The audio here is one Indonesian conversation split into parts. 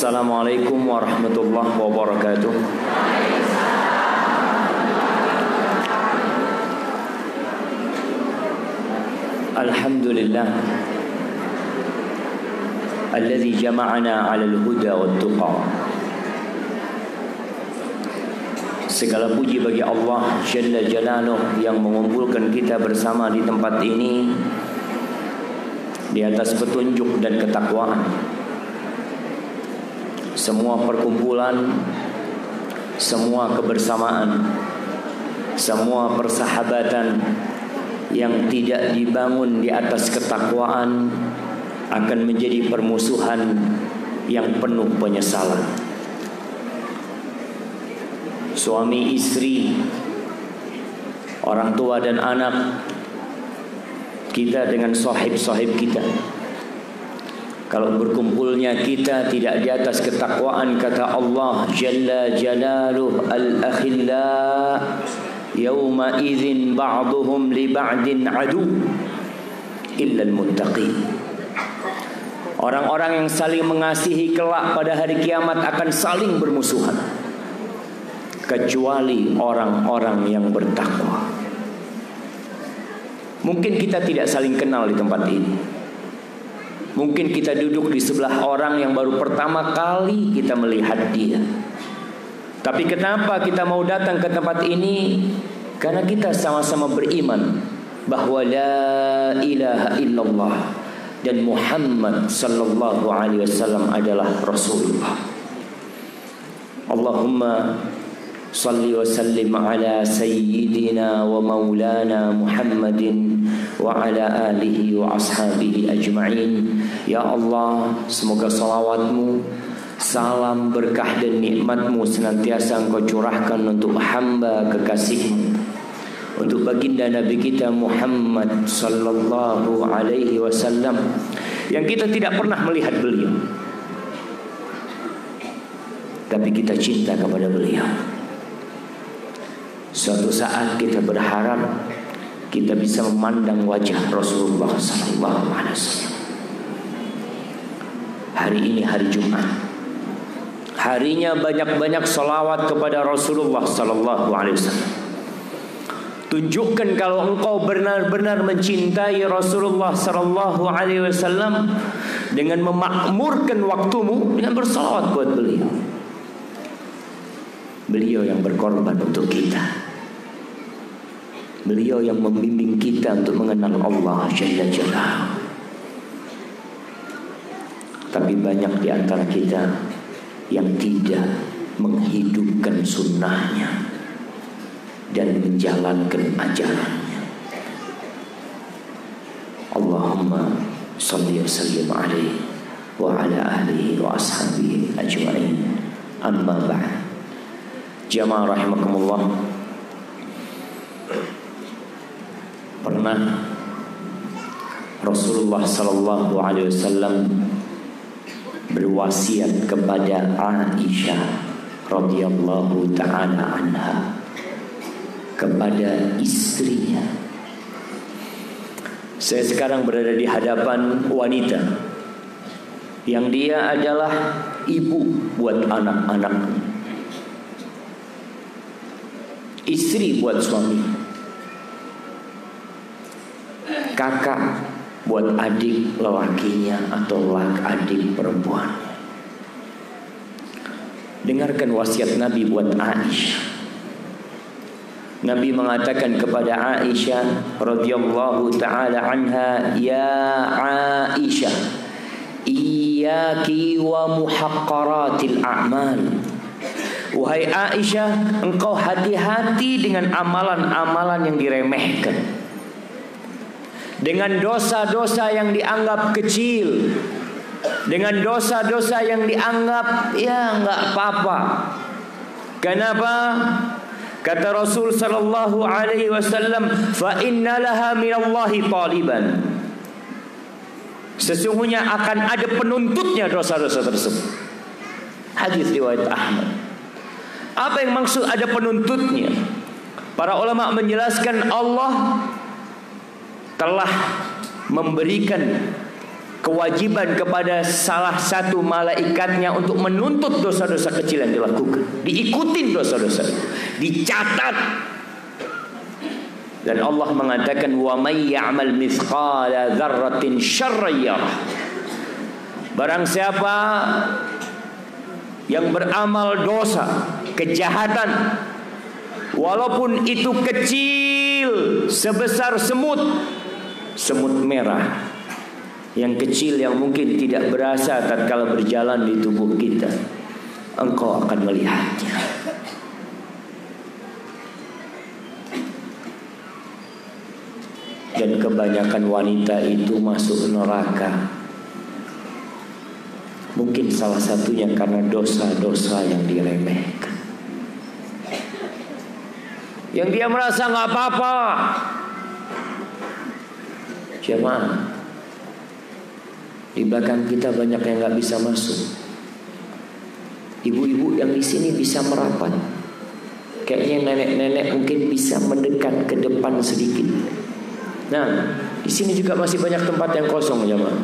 Assalamualaikum warahmatullahi wabarakatuh. Alhamdulillah alladzi jama'ana 'alal huda wat tuqa. Segala puji bagi Allah Jalla Jalaluh yang mengumpulkan kita bersama di tempat ini di atas petunjuk dan ketakwaan. Semua perkumpulan, semua kebersamaan, semua persahabatan yang tidak dibangun di atas ketakwaan akan menjadi permusuhan yang penuh penyesalan. Suami istri, orang tua dan anak, kita dengan sahib-sahib kita. Kalau berkumpulnya kita tidak di atas ketakwaan, kata Allah Jalla Jalaluh, al-akhilla yawma idzin ba'duhum li ba'din adu illa al-muttaqin. Orang-orang yang saling mengasihi kelak pada hari kiamat akan saling bermusuhan, kecuali orang-orang yang bertakwa. Mungkin kita tidak saling kenal di tempat ini. Mungkin kita duduk di sebelah orang yang baru pertama kali kita melihat dia. Tapi kenapa kita mau datang ke tempat ini? Karena kita sama-sama beriman bahwa la ilaha illallah dan Muhammad sallallahu alaihi wasallam adalah Rasulullah. Allahumma salli wa sallim ala sayyidina wa maulana Muhammadin wa ala alihi wa ashabihi ajma'in. Ya Allah, semoga salawatmu, salam, berkah dan nikmatmu senantiasa Engkau curahkan untuk hamba kekasihmu, untuk baginda Nabi kita Muhammad sallallahu alaihi wasallam, yang kita tidak pernah melihat beliau, tapi kita cinta kepada beliau. Suatu saat kita berharap kita bisa memandang wajah Rasulullah sallallahu alaihi wasallam. Hari ini hari Jumat, harinya banyak-banyak salawat kepada Rasulullah sallallahu alaihi wasallam. Tunjukkan kalau engkau benar-benar mencintai Rasulullah sallallahu alaihi wasallam dengan memakmurkan waktumu dengan bersalawat buat beliau. Beliau yang berkorban untuk kita. Beliau yang membimbing kita untuk mengenal Allah Jalla Jalaluh. Tapi banyak di antara kita yang tidak menghidupkan sunnahnya dan menjalankan ajarannya. Allahumma salli wa sallim alaihi wa ala ahlihi wa ashabihi ajma'in. Amma ba'd. Jamaah rahimakumullah. Pernah Rasulullah sallallahu alaihi wasallam berwasiat kepada Aisyah radhiyallahu taala anha, kepada istrinya. Saya sekarang berada di hadapan wanita yang dia adalah ibu buat anak-anaknya, istri buat suami, kakak buat adik lelakinya atau adik perempuan. Dengarkan wasiat Nabi buat Aisyah. Nabi mengatakan kepada Aisyah radhiyallahu taala anha, ya Aisyah, iyyaki wa muhaqqaratil a'mal. Wahai Aisyah, engkau hati-hati dengan amalan-amalan yang diremehkan, dengan dosa-dosa yang dianggap kecil, dengan dosa-dosa yang dianggap ya enggak apa-apa. Kenapa? Kata Rasul sallallahu alaihi wasallam, fa innalaha minallahi taliban. Sesungguhnya akan ada penuntutnya dosa-dosa tersebut. Hadis riwayat Ahmad. Apa yang maksud ada penuntutnya? Para ulama menjelaskan Allah telah memberikan kewajiban kepada salah satu malaikatnya untuk menuntut dosa-dosa kecil yang dilakukan. Diikutin dosa-dosa, dicatat. Dan Allah mengatakan wa may ya'mal mithqala dzarratin syarran yarah. Barang siapa yang beramal dosa, kejahatan, walaupun itu kecil sebesar semut merah, yang kecil yang mungkin tidak berasa tatkala berjalan di tubuh kita, engkau akan melihatnya. Dan kebanyakan wanita itu masuk neraka, mungkin salah satunya karena dosa-dosa yang diremehkan, yang dia merasa nggak apa-apa. Jemaah, di belakang kita banyak yang nggak bisa masuk. Ibu-ibu yang di sini bisa merapat. Kayaknya nenek-nenek mungkin bisa mendekat ke depan sedikit. Nah, di sini juga masih banyak tempat yang kosong, jemaah.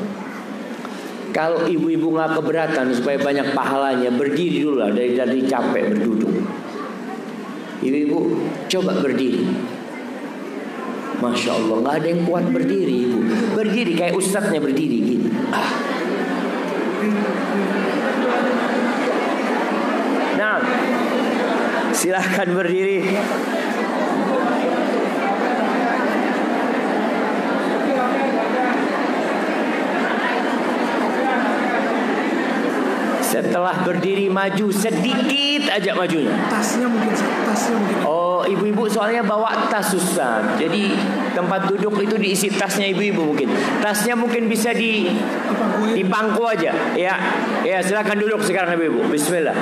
Kalau ibu-ibu nggak keberatan supaya banyak pahalanya, berdiri dulu lah, dari capek berduduk. Ibu-ibu coba berdiri. Masya Allah, nggak ada yang kuat berdiri, ibu. Berdiri kayak ustadznya berdiri gitu. Nah, silahkan berdiri. Setelah berdiri maju sedikit aja majunya. Tasnya mungkin. Oh, ibu-ibu soalnya bawa tas, Ustaz. Jadi tempat duduk itu diisi tasnya ibu-ibu mungkin. Tasnya mungkin bisa di pangku aja. Ya, silakan duduk sekarang ibu-ibu. Bismillah.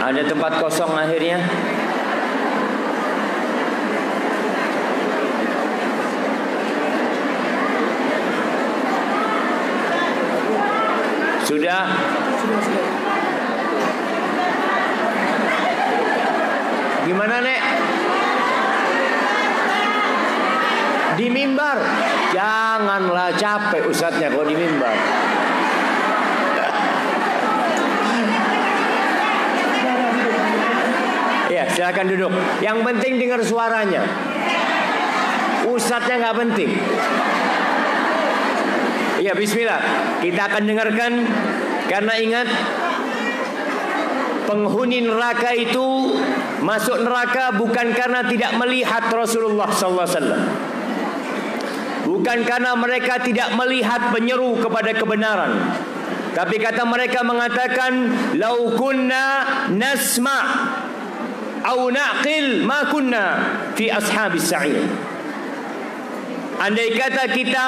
Ada tempat kosong akhirnya. Sudah? Gimana, Nek? Di mimbar? Janganlah, capek ustadznya kalau di mimbar. Ya, silakan duduk. Yang penting dengar suaranya. Ustadznya nggak penting. Ya, bismillah. Kita akan dengarkan. Karena ingat, penghuni neraka itu masuk neraka bukan karena tidak melihat Rasulullah SAW. Bukan karena mereka tidak melihat penyeru kepada kebenaran. Tapi kata mereka mengatakan, "Lau kunna nasma' au naqil ma kunna fi ashabis sa'ir." Andai kata kita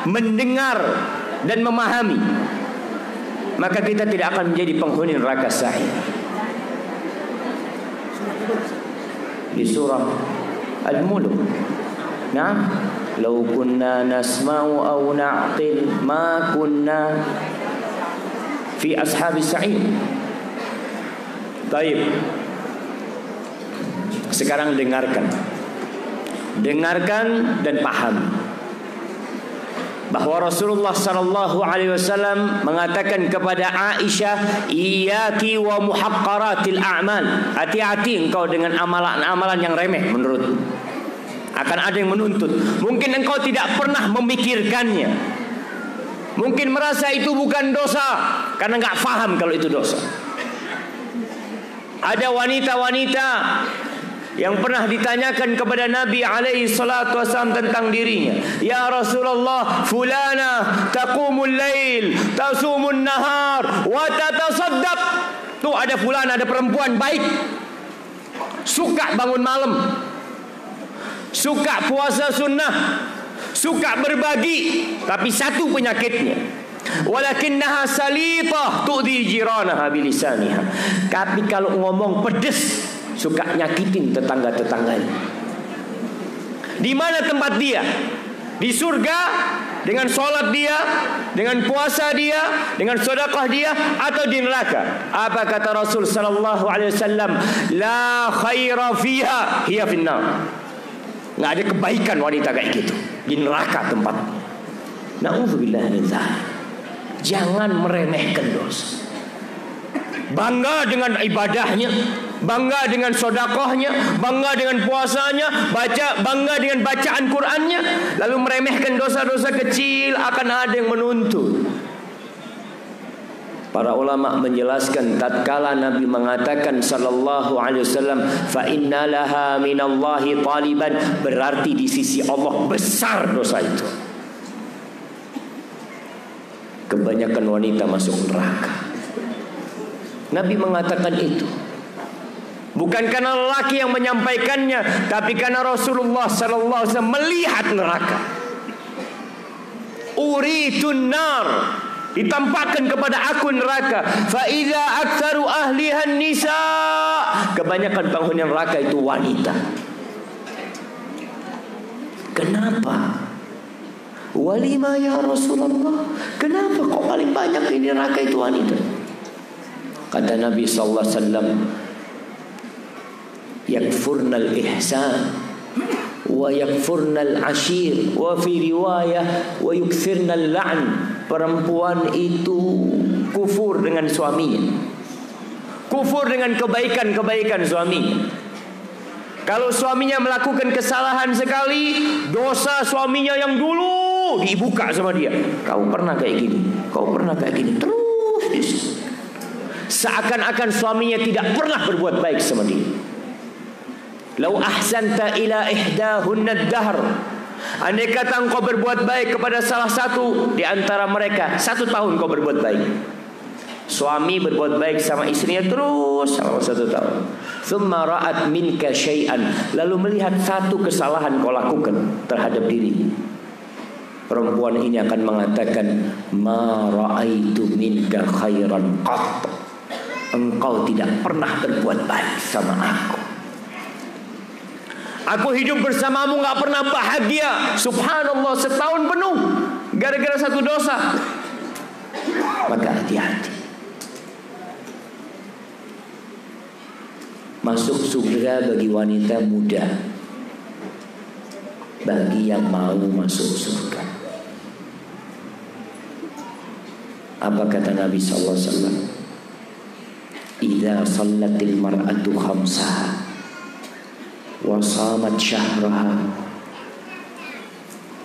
mendengar dan memahami, maka kita tidak akan menjadi penghuni neraka sa'ir. Di surah Al-Mulk. Nah, "Lau kunna nasma'u au naqil ma kunna fi ashabis sa'ir." Baik. Sekarang dengarkan dan pahami bahwa Rasulullah sallallahu alaihi wasallam mengatakan kepada Aisyah, "Iyyaki wa muhaqqaratil a'mal." Hati-hati engkau dengan amalan-amalan yang remeh menurutmu. Akan ada yang menuntut. Mungkin engkau tidak pernah memikirkannya. Mungkin merasa itu bukan dosa karena enggak paham kalau itu dosa. Ada wanita-wanita yang pernah ditanyakan kepada Nabi alaihi salatu wasallam tentang dirinya. "Ya Rasulullah, fulana taqumul lail, tasumun nahar, wa tatasaddaq." Tuh ada fulana, ada perempuan baik, suka bangun malam, suka puasa sunnah, suka berbagi, tapi satu penyakitnya, walakinnaha salitah tu'dhi jiranaha bilisaniha. Tapi kalau ngomong pedes, suka nyakitin tetangga-tetangganya. Di mana tempat dia? Di surga dengan sholat dia, dengan puasa dia, dengan sedekah dia, atau di neraka? Apa kata Rasul sallallahu alaihi wasallam? La khaira fiha hiya finnar. Enggak ada kebaikan wanita kayak gitu. Di neraka tempat. Na'udzubillah min dzalik. Jangan meremehkan dosa. Bangga dengan ibadahnya, bangga dengan sedekahnya, bangga dengan puasanya, bangga dengan bacaan Qur'annya, lalu meremehkan dosa-dosa kecil, akan ada yang menuntut. Para ulama menjelaskan tatkala Nabi mengatakan sallallahu alaihi wasallam, fa inna laha minallahi taliban, berarti di sisi Allah besar dosa itu. Kebanyakan wanita masuk neraka. Nabi mengatakan itu bukan karena lelaki yang menyampaikannya, tapi karena Rasulullah sallallahu alaihi wasallam melihat neraka. Uritun nar, ditampakkan kepada aku neraka. Fa iza aktsaru ahlihan nisa, kebanyakan penghuni neraka itu wanita. Kenapa? Walima ya Rasulullah, kenapa kok paling banyak di neraka itu wanita? Kata Nabi sallallahu alaihi wasallam, yakfurnal ihsan wa yakfurnal ashir wa fi riwayah wa yukthirnal la'n. Perempuan itu kufur dengan suaminya, kufur dengan kebaikan-kebaikan suaminya. Kalau suaminya melakukan kesalahan sekali, dosa suaminya yang dulu dibuka sama dia. Kau pernah kayak gini, kau pernah kayak gini, terus seakan-akan suaminya tidak pernah berbuat baik sama dia. Lau ahsanta ila ihdahunna ad-dahr, andai kata engkau berbuat baik kepada salah satu di antara mereka, 1 tahun kau berbuat baik. Suami berbuat baik sama istrinya terus selama 1 tahun. Thumma ra'at minka syai'an, lalu melihat satu kesalahan kau lakukan terhadap dirinya. Perempuan ini akan mengatakan, ma ra'aitu minka khairan qat, engkau tidak pernah berbuat baik sama aku. Aku hidup bersamamu gak pernah bahagia. Subhanallah, setahun penuh gara-gara satu dosa. Maka hati-hati. Masuk surga bagi wanita muda, bagi yang mau masuk surga. Apa kata Nabi sallallahu alaihi wasallam? Idza shallatil mar'atu khamsaha wa shamat syahraha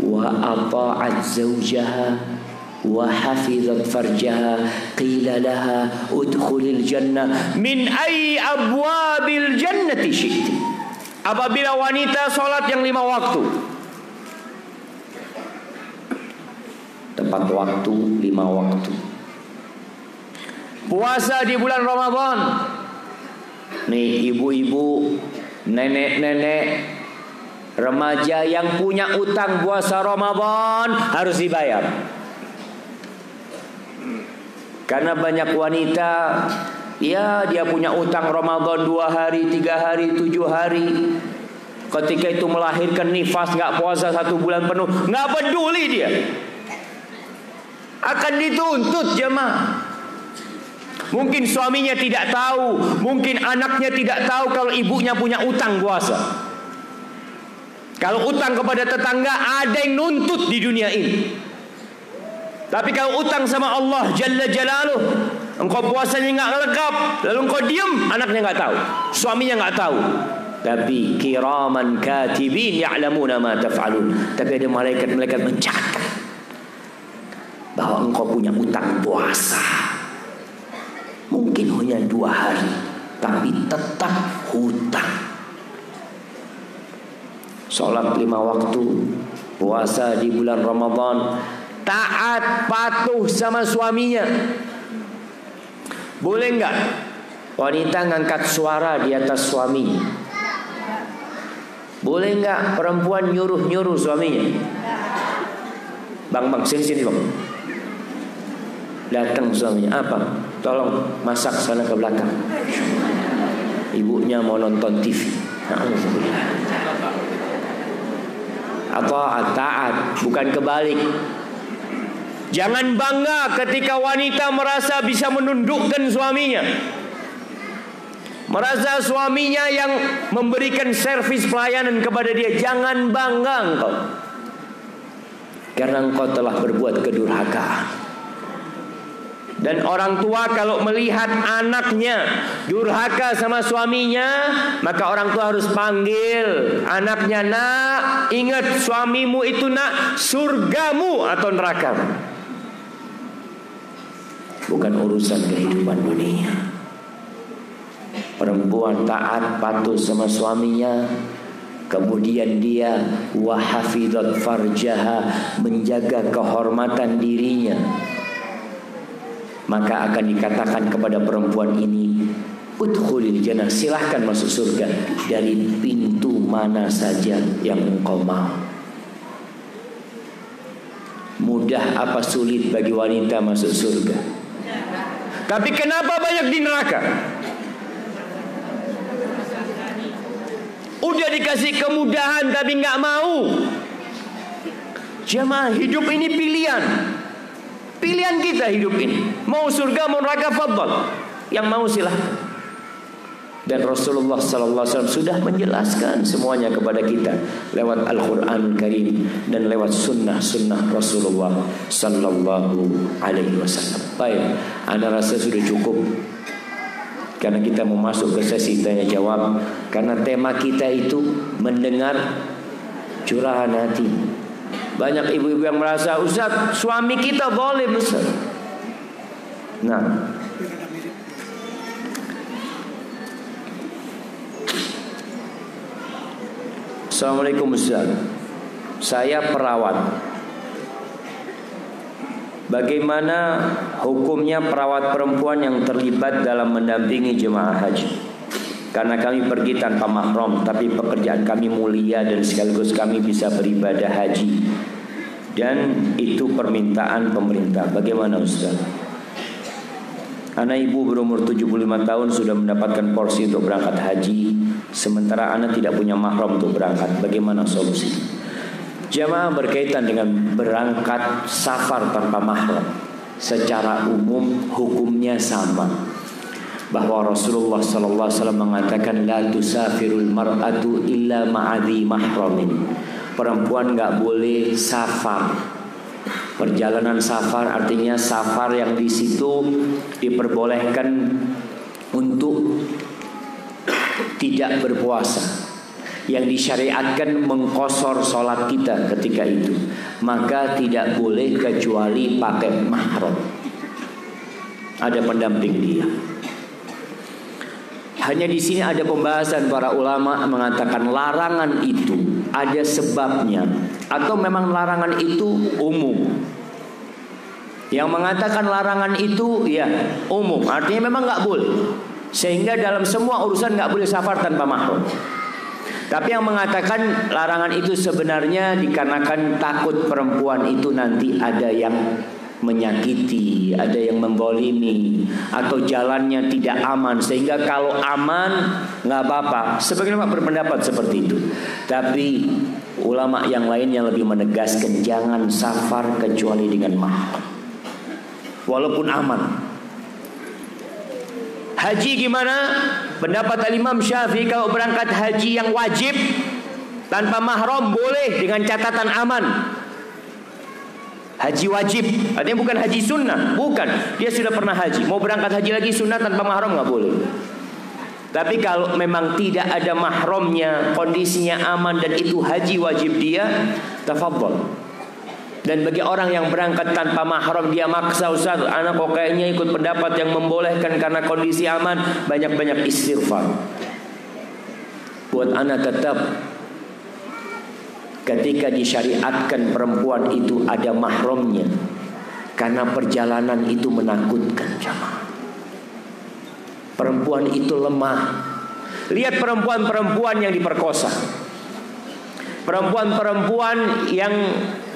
wa ata'at zawjaha wa hafizat farjaha qila laha udkhulil jannah min ayyi abwabil jannati syi'ti. Apabila wanita salat yang 5 waktu, tepat waktu 5 waktu, puasa di bulan Ramadan. Nih ibu-ibu, nenek-nenek, remaja yang punya utang puasa Ramadan harus dibayar. Karena banyak wanita, ya dia punya utang Ramadan 2 hari, 3 hari, 7 hari. Ketika itu melahirkan nifas, gak puasa 1 bulan penuh, gak peduli dia, akan dituntut jemaah. Mungkin suaminya tidak tahu, mungkin anaknya tidak tahu kalau ibunya punya utang puasa. Kalau utang kepada tetangga, ada yang nuntut di dunia ini. Tapi kalau utang sama Allah Jalla Jalaluh, engkau puasanya nggak lengkap, lalu engkau diam, anaknya nggak tahu, suaminya nggak tahu. Tapi kiraman katibin ya'lamuna ma taf'alun. Tapi ada malaikat-malaikat mencatat bahwa engkau punya utang puasa. Mungkin hanya 2 hari, tapi tetap hutang. Sholat 5 waktu, puasa di bulan Ramadan, taat patuh sama suaminya. Boleh enggak wanita ngangkat suara di atas suaminya? Boleh enggak perempuan nyuruh-nyuruh suaminya? Bang, sini bang. Datang suaminya, apa? Tolong masak sana ke belakang. ibunya mau nonton TV. Atau taat, bukan kebalik. Jangan bangga ketika wanita merasa bisa menundukkan suaminya, merasa suaminya yang memberikan servis pelayanan kepada dia. Jangan bangga engkau, karena engkau telah berbuat kedurhakaan. Dan orang tua kalau melihat anaknya durhaka sama suaminya, maka orang tua harus panggil anaknya, nak, ingat suamimu itu nak, surgamu atau nerakamu. Bukan urusan kehidupan dunia. Perempuan taat patuh sama suaminya, kemudian dia wahafidhat farjaha, menjaga kehormatan dirinya, maka akan dikatakan kepada perempuan ini, udkhulil jannah, silahkan masuk surga dari pintu mana saja yang engkau mau. Mudah apa sulit bagi wanita masuk surga? Tapi kenapa banyak di neraka? Udah dikasih kemudahan tapi nggak mau. Jamaah, hidup ini pilihan. Pilihan kita hidup ini. Mau surga, mau neraka, fadhal. Yang mau silahkan. Dan Rasulullah SAW sudah menjelaskan semuanya kepada kita lewat Al-Quran Karim dan lewat sunnah-sunnah Rasulullah Sallallahu Alaihi Wasallam. Baik, anda rasa sudah cukup, karena kita mau masuk ke sesi tanya jawab. Karena tema kita itu mendengar curahan hati. Banyak ibu-ibu yang merasa, Ustaz, suami kita zalim, Ustaz. Nah, Assalamualaikum Ustaz, saya perawat. Bagaimana hukumnya perawat perempuan yang terlibat dalam mendampingi jemaah haji? Karena kami pergi tanpa mahram, tapi pekerjaan kami mulia dan sekaligus kami bisa beribadah haji, dan itu permintaan pemerintah. Bagaimana Ustaz? Anak ibu berumur 75 tahun sudah mendapatkan porsi untuk berangkat haji, sementara anak tidak punya mahram untuk berangkat. Bagaimana solusi? Jamaah, berkaitan dengan berangkat safar tanpa mahram, secara umum hukumnya sama. Bahwa Rasulullah SAW mengatakan, la tusafirul mar'atu illa ma'adhi mahramin. Perempuan gak boleh safar. Perjalanan safar artinya safar yang di situ diperbolehkan untuk tidak berpuasa, yang disyariatkan mengqosor sholat kita ketika itu, maka tidak boleh kecuali pakai mahram, ada pendamping dia. Hanya di sini ada pembahasan para ulama mengatakan larangan itu ada sebabnya, atau memang larangan itu umum. Yang mengatakan larangan itu ya umum, artinya memang nggak boleh, sehingga dalam semua urusan nggak boleh safar tanpa mahram. Tapi yang mengatakan larangan itu sebenarnya dikarenakan takut perempuan itu nanti ada yang menyakiti, ada yang membolimi, atau jalannya tidak aman, sehingga kalau aman nggak apa-apa. Sebagian ulama berpendapat seperti itu. Tapi ulama yang lain yang lebih menegaskan jangan safar kecuali dengan mahram, walaupun aman. Haji gimana? Pendapat Imam Syafi'i, kalau berangkat haji yang wajib tanpa mahram boleh dengan catatan aman. Haji wajib, artinya bukan haji sunnah, bukan. Dia sudah pernah haji, mau berangkat haji lagi sunnah tanpa mahram nggak boleh. Tapi kalau memang tidak ada mahramnya, kondisinya aman dan itu haji wajib dia, tafadhol. Dan bagi orang yang berangkat tanpa mahram, dia maksa, Ustaz, anak kok kayaknya ikut pendapat yang membolehkan karena kondisi aman, banyak-banyak istighfar. Buat anak tetap, ketika disyariatkan perempuan itu ada mahramnya, karena perjalanan itu menakutkan jamaah. Perempuan itu lemah. Lihat perempuan-perempuan yang diperkosa, perempuan-perempuan yang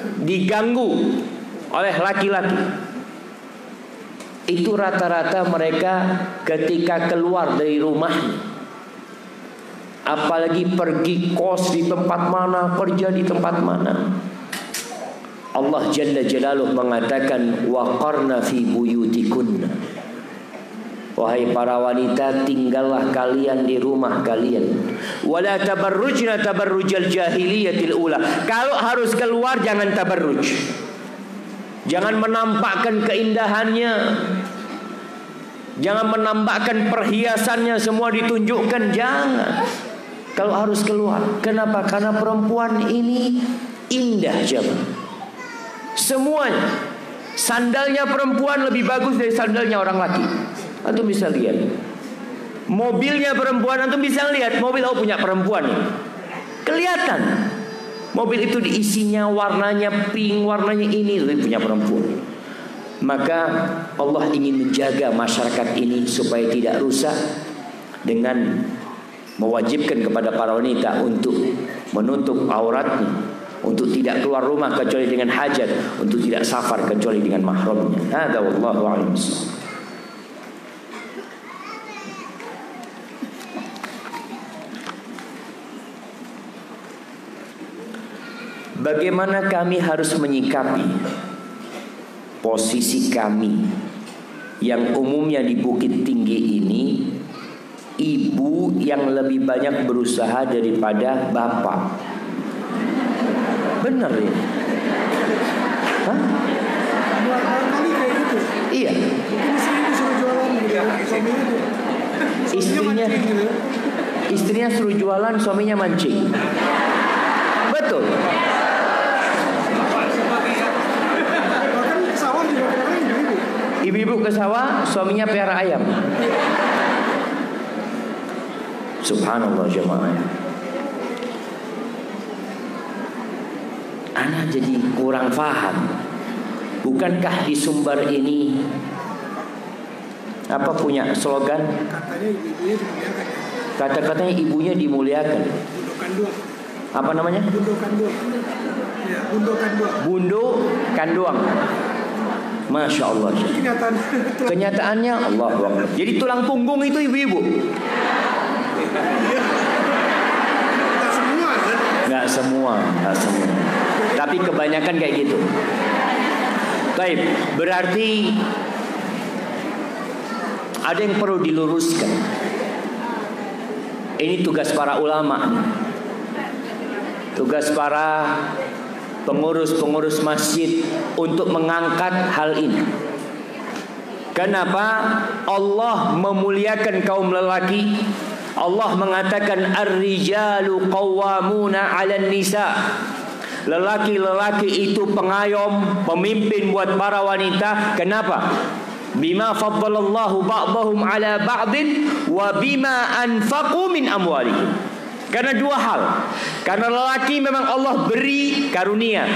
diganggu oleh laki-laki. Itu rata-rata mereka ketika keluar dari rumah apalagi pergi kos di tempat mana, kerja di tempat mana. Allah Jalla Jalaluhu mengatakan waqarna fi buyutikunna, wahai para wanita, tinggallah kalian di rumah kalian. Wala tabarrujna tabarrujal jahiliyatil ula. Kalau harus keluar jangan tabarruj. Jangan menampakkan keindahannya. Jangan menampakkan perhiasannya semua ditunjukkan, jangan. Kalau harus keluar. Kenapa? Karena perempuan ini indah, jemaah. Semuanya. Sandalnya perempuan lebih bagus dari sandalnya orang laki. Antum bisa lihat. Mobilnya perempuan, antum bisa lihat. Mobil punya perempuan nih. Kelihatan. Mobil itu diisinya warnanya pink, warnanya ini, itu punya perempuan. Maka Allah ingin menjaga masyarakat ini supaya tidak rusak dengan mewajibkan kepada para wanita untuk menutup auratnya, untuk tidak keluar rumah kecuali dengan hajat, untuk tidak safar kecuali dengan mahramnya. Hada wallahu a'lam. Bagaimana kami harus menyikapi posisi kami yang umumnya di Bukit Tinggi ini, ibu yang lebih banyak berusaha daripada bapak? Benar ya? Hah? Iya. Istrinya suruh jualan, suaminya mancing. Betul. Ibu-ibu ke sawah, suaminya pelihara ayam. Subhanallah jemaah. Ana jadi kurang paham. Bukankah di Sumbar ini apa punya slogan? Kata-katanya ibunya dimuliakan. Apa namanya? Bundo Kanduang. Masya Allah. Kenyataannya Allah Akbar. Jadi tulang punggung itu ibu-ibu. Nggak semua. Tapi kebanyakan kayak gitu. Baik, berarti ada yang perlu diluruskan. Ini tugas para ulama, tugas para pengurus-pengurus masjid untuk mengangkat hal ini. Kenapa Allah memuliakan kaum lelaki? Allah mengatakan ar-rijalu qawwamuna 'alan nisa. Lelaki-lelaki itu pengayom, pemimpin buat para wanita. Kenapa? Bima faddalallahu ba'dahum 'ala ba'din wa bima anfaqu min amwalihim. Karena dua hal. Karena lelaki memang Allah beri karunia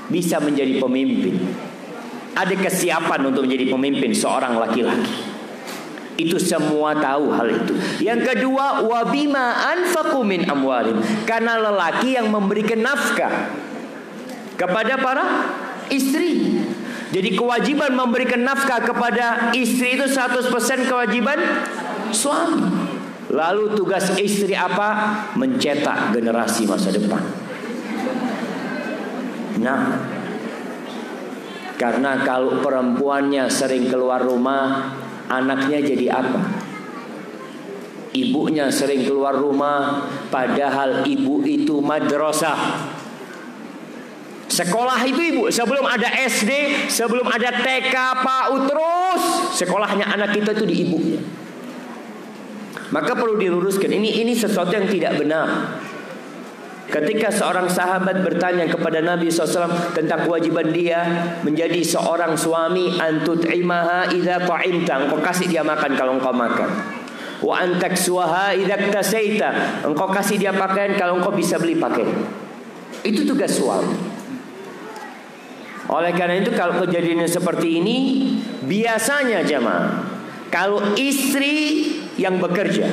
bisa menjadi pemimpin. Ada kesiapan untuk menjadi pemimpin seorang laki-laki. Itu semua tahu hal itu. Yang kedua, wabima anfaqu min amwalim. Karena lelaki yang memberikan nafkah kepada para istri. Jadi kewajiban memberikan nafkah kepada istri itu 100% kewajiban suami. Lalu tugas istri apa? Mencetak generasi masa depan. Nah, karena kalau perempuannya sering keluar rumah, anaknya jadi apa? Ibunya sering keluar rumah, padahal ibu itu madrasah. Sekolah itu ibu. Sebelum ada SD, sebelum ada TK, PAUD, terus sekolahnya anak kita itu di ibunya. Maka perlu diluruskan. Ini sesuatu yang tidak benar. Ketika seorang sahabat bertanya kepada Nabi SAW tentang kewajiban dia menjadi seorang suami, antut'imaha idza ta'imta, engkau kasih dia makan kalau engkau makan. Wa antaksuha idza iktasaita, engkau kasih dia pakaian kalau engkau bisa beli pakaian. Itu tugas suami. Oleh karena itu kalau kejadiannya seperti ini, biasanya jemaah, kalau istri yang bekerja,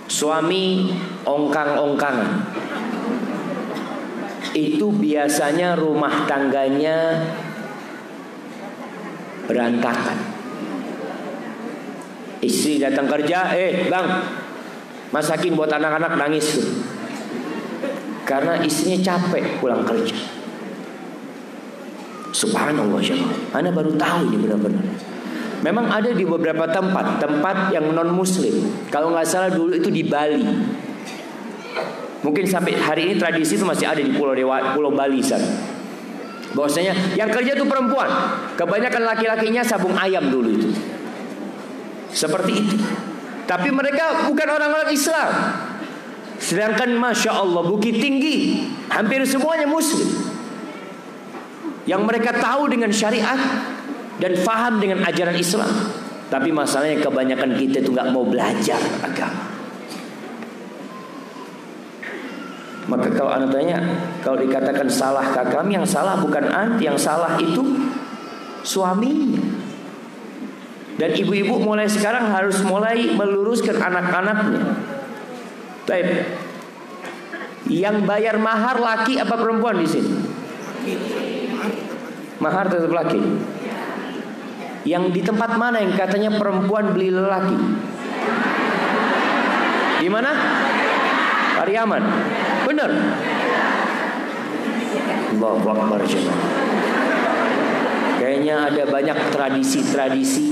suami ongkang-ongkangan, itu biasanya rumah tangganya berantakan. Istri datang kerja, bang, masakin buat anak-anak, nangis tuh. Karena istrinya capek pulang kerja. Subhanallah jemaah. Ana baru tahu ini benar-benar. Memang ada di beberapa tempat yang non muslim. Kalau nggak salah dulu itu di Bali. Mungkin sampai hari ini tradisi itu masih ada di Pulau Bali sana. Bahwasanya yang kerja itu perempuan. Kebanyakan laki-lakinya sabung ayam dulu itu. Seperti itu. Tapi mereka bukan orang-orang Islam. Sedangkan Masya Allah Bukit Tinggi hampir semuanya muslim, yang mereka tahu dengan syariat dan faham dengan ajaran Islam. Tapi masalahnya kebanyakan kita itu gak mau belajar agama. Maka kalau anda tanya, kalau dikatakan salah kami, yang salah bukan anti, yang salah itu suaminya. Dan ibu-ibu mulai sekarang harus mulai meluruskan anak-anaknya. Baik. Yang bayar mahar laki apa perempuan di sini? Mahar tetap laki. Yang di tempat mana yang katanya perempuan beli lelaki? Di mana? Pariaman. Benar. Allahu Akbar jemaah. Kayaknya ada banyak tradisi-tradisi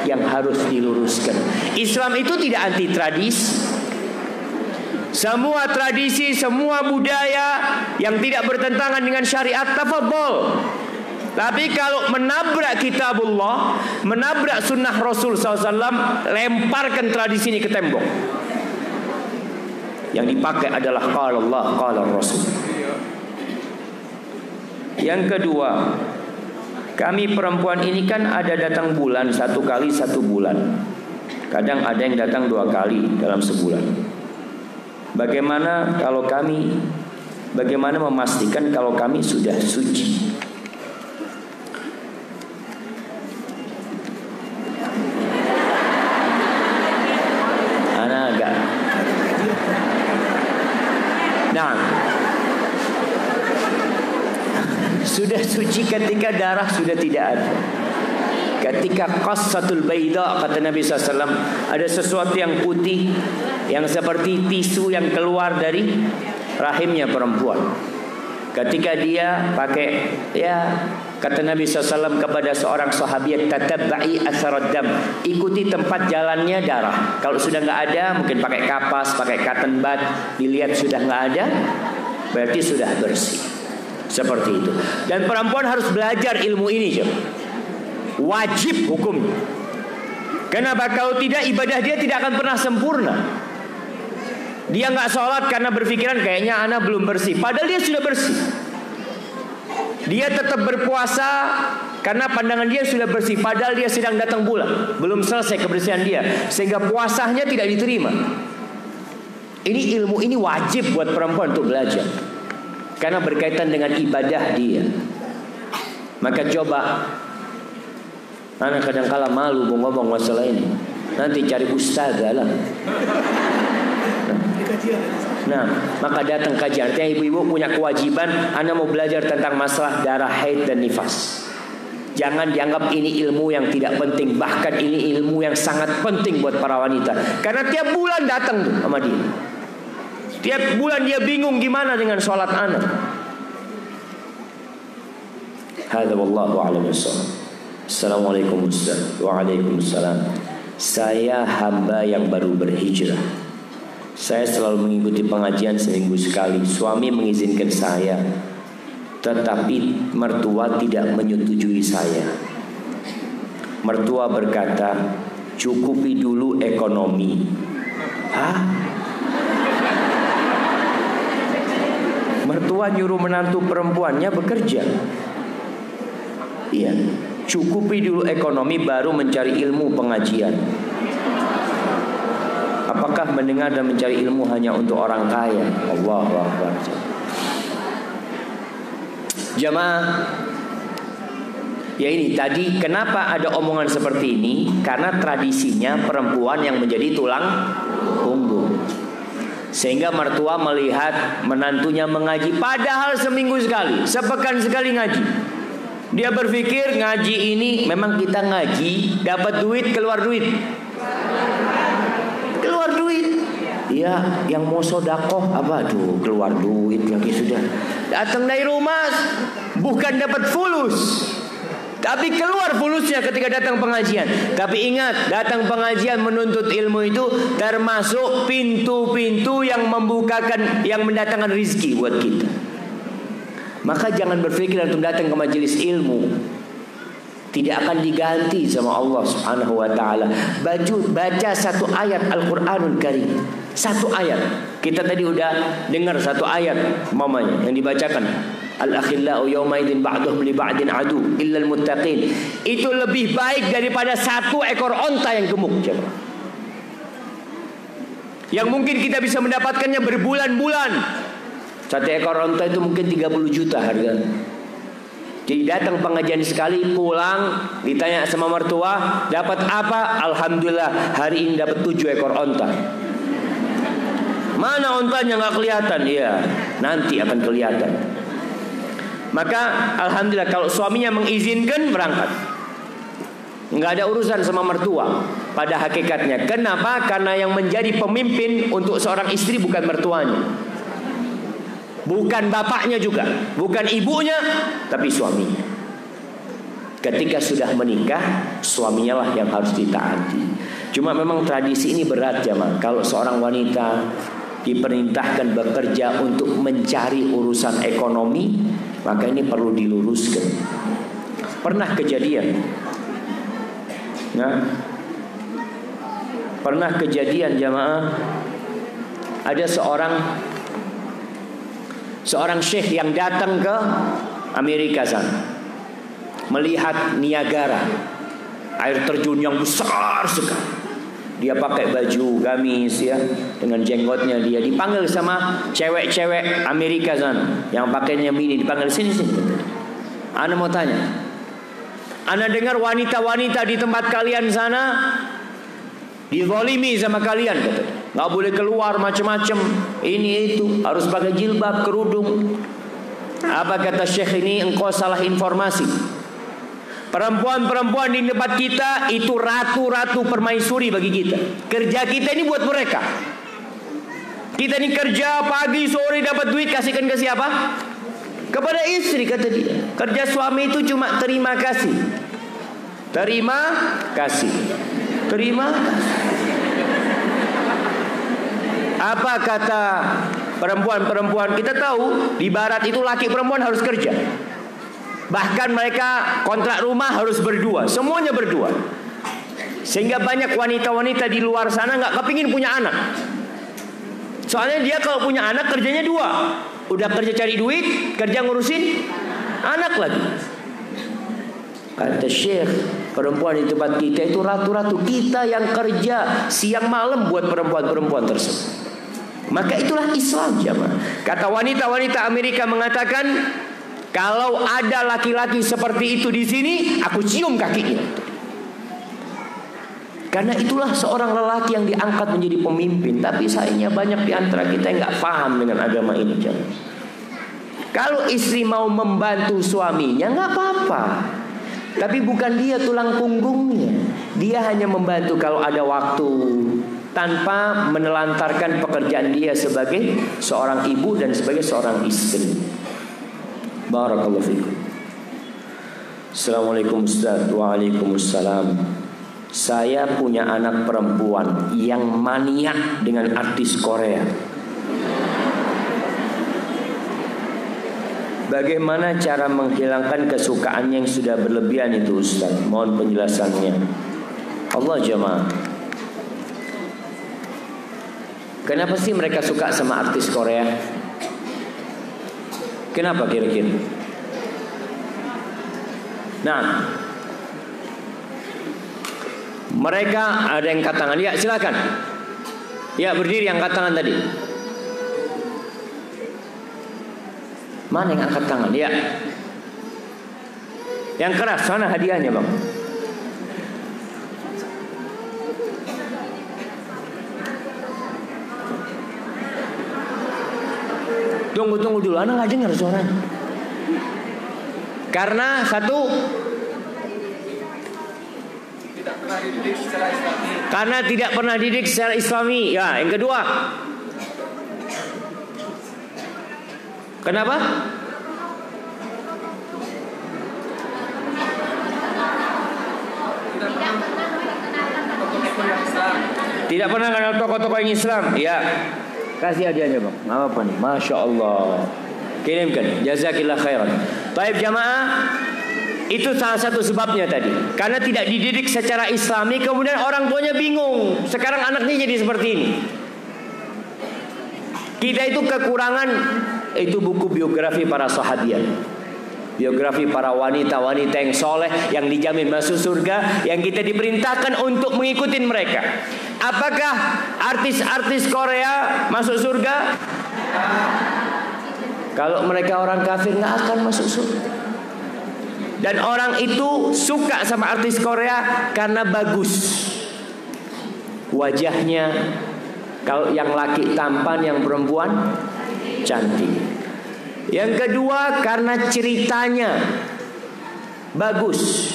yang harus diluruskan. Islam itu tidak anti tradisi. Semua tradisi, semua budaya yang tidak bertentangan dengan syariat, tafadhol. Tapi kalau menabrak kitabullah, menabrak sunnah Rasul SAW, lemparkan tradisi ini ke tembok. Yang dipakai adalah qala Allah, qala Rasul. Yang kedua, kami perempuan ini kan ada datang bulan 1 kali 1 bulan. Kadang ada yang datang 2 kali dalam sebulan. Bagaimana memastikan kalau kami sudah suci? Ana agak. Nah, sudah suci ketika darah sudah tidak ada. Ketika qassatul baida, kata Nabi SAW, ada sesuatu yang putih, yang seperti tisu yang keluar dari rahimnya perempuan. Ketika dia pakai, kata Nabi SAW kepada seorang sahabiat, tatabba'i atharad dam, ikuti tempat jalannya darah. Kalau sudah nggak ada, mungkin pakai kapas, pakai cotton bud, dilihat sudah nggak ada, berarti sudah bersih. Seperti itu. Dan perempuan harus belajar ilmu ini, wajib hukumnya. Kenapa? Kalau tidak, ibadah dia tidak akan pernah sempurna. Dia nggak sholat karena berpikiran kayaknya anak belum bersih, padahal dia sudah bersih. Dia tetap berpuasa karena pandangan dia sudah bersih, padahal dia sedang datang bulan, belum selesai kebersihan dia, sehingga puasanya tidak diterima. Ini ilmu ini wajib buat perempuan untuk belajar, karena berkaitan dengan ibadah dia. Maka coba, anak kadang-kala malu mau ngomong masalah ini, nanti cari ustazah lah. Nah, maka datang kajian. Artinya ibu-ibu punya kewajiban, Anda mau belajar tentang masalah darah haid dan nifas. Jangan dianggap ini ilmu yang tidak penting, bahkan ini ilmu yang sangat penting buat para wanita. Karena tiap bulan datang tuh sama dia. Tiap bulan dia bingung gimana dengan sholat anak. Hadza wallahu a'lam bissawab. Assalamualaikum Ustaz. Waalaikumsalam. Saya hamba yang baru berhijrah. Saya selalu mengikuti pengajian seminggu sekali. Suami mengizinkan saya, tetapi mertua tidak menyetujui saya. Mertua berkata, cukupi dulu ekonomi. Hah? Mertua nyuruh menantu perempuannya bekerja. Iya, cukupi dulu ekonomi baru mencari ilmu pengajian. Apakah mendengar dan mencari ilmu hanya untuk orang kaya? Allahu Akbar. Jamaah, ya ini tadi kenapa ada omongan seperti ini? Karena tradisinya perempuan yang menjadi tulang punggung, sehingga mertua melihat menantunya mengaji, padahal seminggu sekali, sepekan sekali ngaji. Dia berpikir ngaji ini memang kita ngaji dapat duit, keluar duit. Ya, yang mau sodakoh apa? Aduh, keluar duit lagi sudah. Datang dari rumah bukan dapat fulus, tapi keluar fulusnya ketika datang pengajian. Tapi ingat, datang pengajian menuntut ilmu itu termasuk pintu-pintu yang membukakan, yang mendatangkan rizki buat kita. Maka jangan berpikir untuk datang ke majelis ilmu tidak akan diganti sama Allah Subhanahu wa taala. Baca satu ayat Al-Qur'anul Karim. Satu ayat. Kita tadi udah dengar satu ayat mamanya yang dibacakan. Al-akhillau yawma idzin ba'duhum li ba'din adu illal muttaqin. Itu lebih baik daripada satu ekor onta yang gemuk, coba. Yang mungkin kita bisa mendapatkannya berbulan-bulan. Satu ekor onta itu mungkin 30 juta harganya. Jadi datang pengajian sekali, pulang ditanya sama mertua, dapat apa? Alhamdulillah hari ini dapat 7 ekor onta. Mana ontanya nggak kelihatan? Iya, nanti akan kelihatan. Maka alhamdulillah kalau suaminya mengizinkan berangkat, nggak ada urusan sama mertua pada hakikatnya. Kenapa? Karena yang menjadi pemimpin untuk seorang istri bukan mertuanya, bukan bapaknya juga, bukan ibunya, tapi suaminya. Ketika sudah menikah, suaminya lah yang harus ditaati. Cuma memang tradisi ini berat jemaah. Kalau seorang wanita diperintahkan bekerja untuk mencari urusan ekonomi, maka ini perlu diluruskan. Pernah kejadian, pernah kejadian jemaah, ada seorang syekh yang datang ke Amerika sana, melihat Niagara, air terjun yang besar sekali. Dia pakai baju gamis ya, dengan jenggotnya dia. Dipanggil sama cewek-cewek Amerika sana yang pakainya mini, dipanggil sini. Ana mau tanya, Ana dengar wanita-wanita di tempat kalian sana dizalimi sama kalian, kata. Nggak boleh keluar macam-macam, ini itu, harus pakai jilbab, kerudung. Apa kata syekh ini? Engkau salah informasi. Perempuan-perempuan di tempat kita itu ratu-ratu permaisuri bagi kita. Kerja kita ini buat mereka. Kita ini kerja pagi sore dapat duit, kasihkan ke siapa? Kepada istri, kata dia. Kerja suami itu cuma terima kasih. Terima kasih. Terima kasih. Apa kata perempuan-perempuan? Kita tahu di barat itu laki perempuan harus kerja. Bahkan mereka kontrak rumah harus berdua, semuanya berdua. Sehingga banyak wanita-wanita di luar sana nggak kepingin punya anak. Soalnya dia kalau punya anak kerjanya dua, udah kerja cari duit, kerja ngurusin anak lagi. Kata syekh, perempuan di tempat kita itu ratu-ratu, kita yang kerja siang malam buat perempuan-perempuan tersebut. Maka itulah Islam jemaah. Kata wanita-wanita Amerika mengatakan, kalau ada laki-laki seperti itu di sini, aku cium kakinya. Karena itulah seorang lelaki yang diangkat menjadi pemimpin. Tapi sayangnya banyak di antara kita yang nggak paham dengan agama ini. Kalau istri mau membantu suaminya, nggak apa-apa. Tapi bukan dia tulang punggungnya. Dia hanya membantu kalau ada waktu, tanpa menelantarkan pekerjaan dia sebagai seorang ibu dan sebagai seorang istri. Barakallahu fikum. Assalamualaikum Ustaz. Waalaikumsalam. Saya punya anak perempuan yang maniak dengan artis Korea. Bagaimana cara menghilangkan kesukaannya yang sudah berlebihan itu Ustaz? Mohon penjelasannya. Allah jemaah. Kenapa sih mereka suka sama artis Korea? Kenapa kira-kira? Nah, mereka ada yang angkat tangan. Ya silakan. Ya berdiri yang angkat tangan tadi. Mana yang angkat tangan? Ya. Yang keras, sana hadiahnya bang. Tunggu dulu, anak nggak dengar suaranya. Karena satu Karena tidak pernah didik secara Islami. Ya, yang kedua. Kenapa? Tidak pernah kenal tokoh-tokoh yang Islam. Ya. Kasih hadiahnya bang. Apa nih? Masya Allah. Kirimkan. Jazakillah khairan. Baik jamaah. Itu salah satu sebabnya tadi. Karena tidak dididik secara Islami, kemudian orang tuanya bingung. Sekarang anaknya jadi seperti ini. Kita itu kekurangan. Itu buku biografi para sahabiat. Biografi para wanita-wanita yang soleh, yang dijamin masuk surga, yang kita diperintahkan untuk mengikuti mereka. Apakah artis-artis Korea masuk surga? Kalau mereka orang kafir nggak akan masuk surga. Dan orang itu suka sama artis Korea karena bagus wajahnya. Kalau yang laki tampan, yang perempuan cantik. Yang kedua karena ceritanya bagus.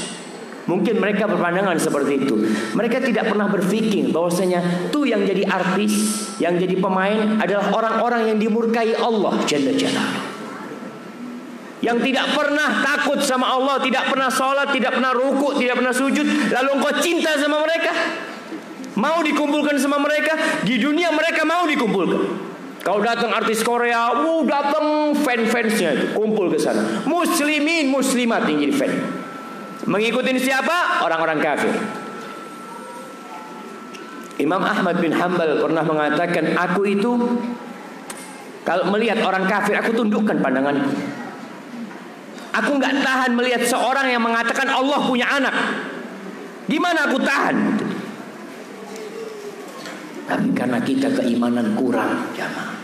Mungkin mereka berpandangan seperti itu. Mereka tidak pernah berpikir bahwasanya tuh yang jadi artis, yang jadi pemain adalah orang-orang yang dimurkai Allah Jalla Jalaluhu. Yang tidak pernah takut sama Allah, tidak pernah sholat, tidak pernah ruku, tidak pernah sujud. Lalu engkau cinta sama mereka, mau dikumpulkan sama mereka. Di dunia mereka mau dikumpulkan. Kalau datang artis Korea, datang fan-fansnya itu kumpul ke sana. Muslimin, muslimat yang jadi fan. Mengikuti siapa? Orang-orang kafir. Imam Ahmad bin Hanbal pernah mengatakan, aku itu kalau melihat orang kafir, aku tundukkan pandanganku. Aku nggak tahan melihat seorang yang mengatakan Allah punya anak. Gimana aku tahan? Tapi karena kita keimanan kurang, jamaah,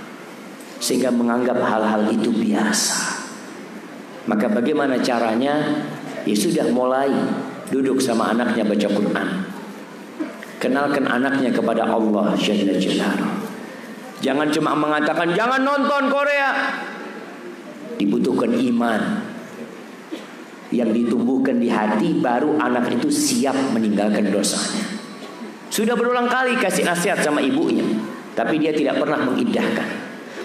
sehingga menganggap hal-hal itu biasa. Maka bagaimana caranya? Ya sudah, mulai duduk sama anaknya baca Quran. Kenalkan anaknya kepada Allah Jalla Jalaluhu. Jangan cuma mengatakan jangan nonton Korea. Dibutuhkan iman yang ditumbuhkan di hati, baru anak itu siap meninggalkan dosanya. Sudah berulang kali kasih nasihat sama ibunya, tapi dia tidak pernah mengindahkan.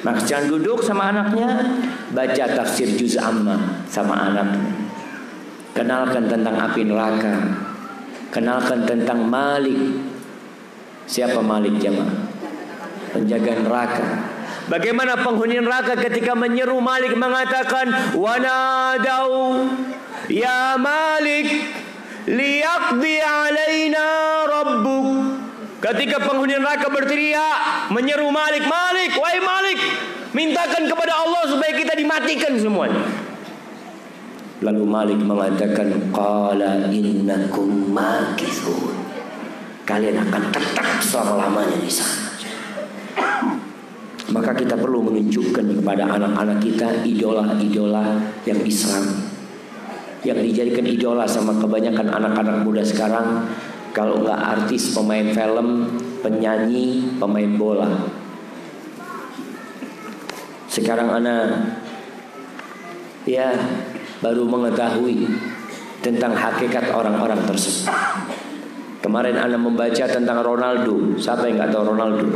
Maka jangan duduk sama anaknya, baca tafsir juz amma sama anaknya. Kenalkan tentang api neraka. Kenalkan tentang Malik. Siapa Malik jemaah? Penjaga neraka. Bagaimana penghuni neraka ketika menyeru Malik mengatakan, wanadau ya Malik liyaqdi alaina rabbuk. Ketika penghuni neraka berteriak menyeru Malik, Malik, wahai Malik, mintakan kepada Allah supaya kita dimatikan semuanya. Lalu Malik mengatakan, qala innakum makithun. Kalian akan tetap selama-lamanya di sana. Maka kita perlu menunjukkan kepada anak-anak kita idola-idola yang Islam, yang dijadikan idola sama kebanyakan anak-anak muda sekarang. Kalau nggak artis, pemain film, penyanyi, pemain bola. Sekarang anak ya baru mengetahui tentang hakikat orang-orang tersebut. Kemarin anak membaca tentang Ronaldo. Siapa yang nggak tahu Ronaldo?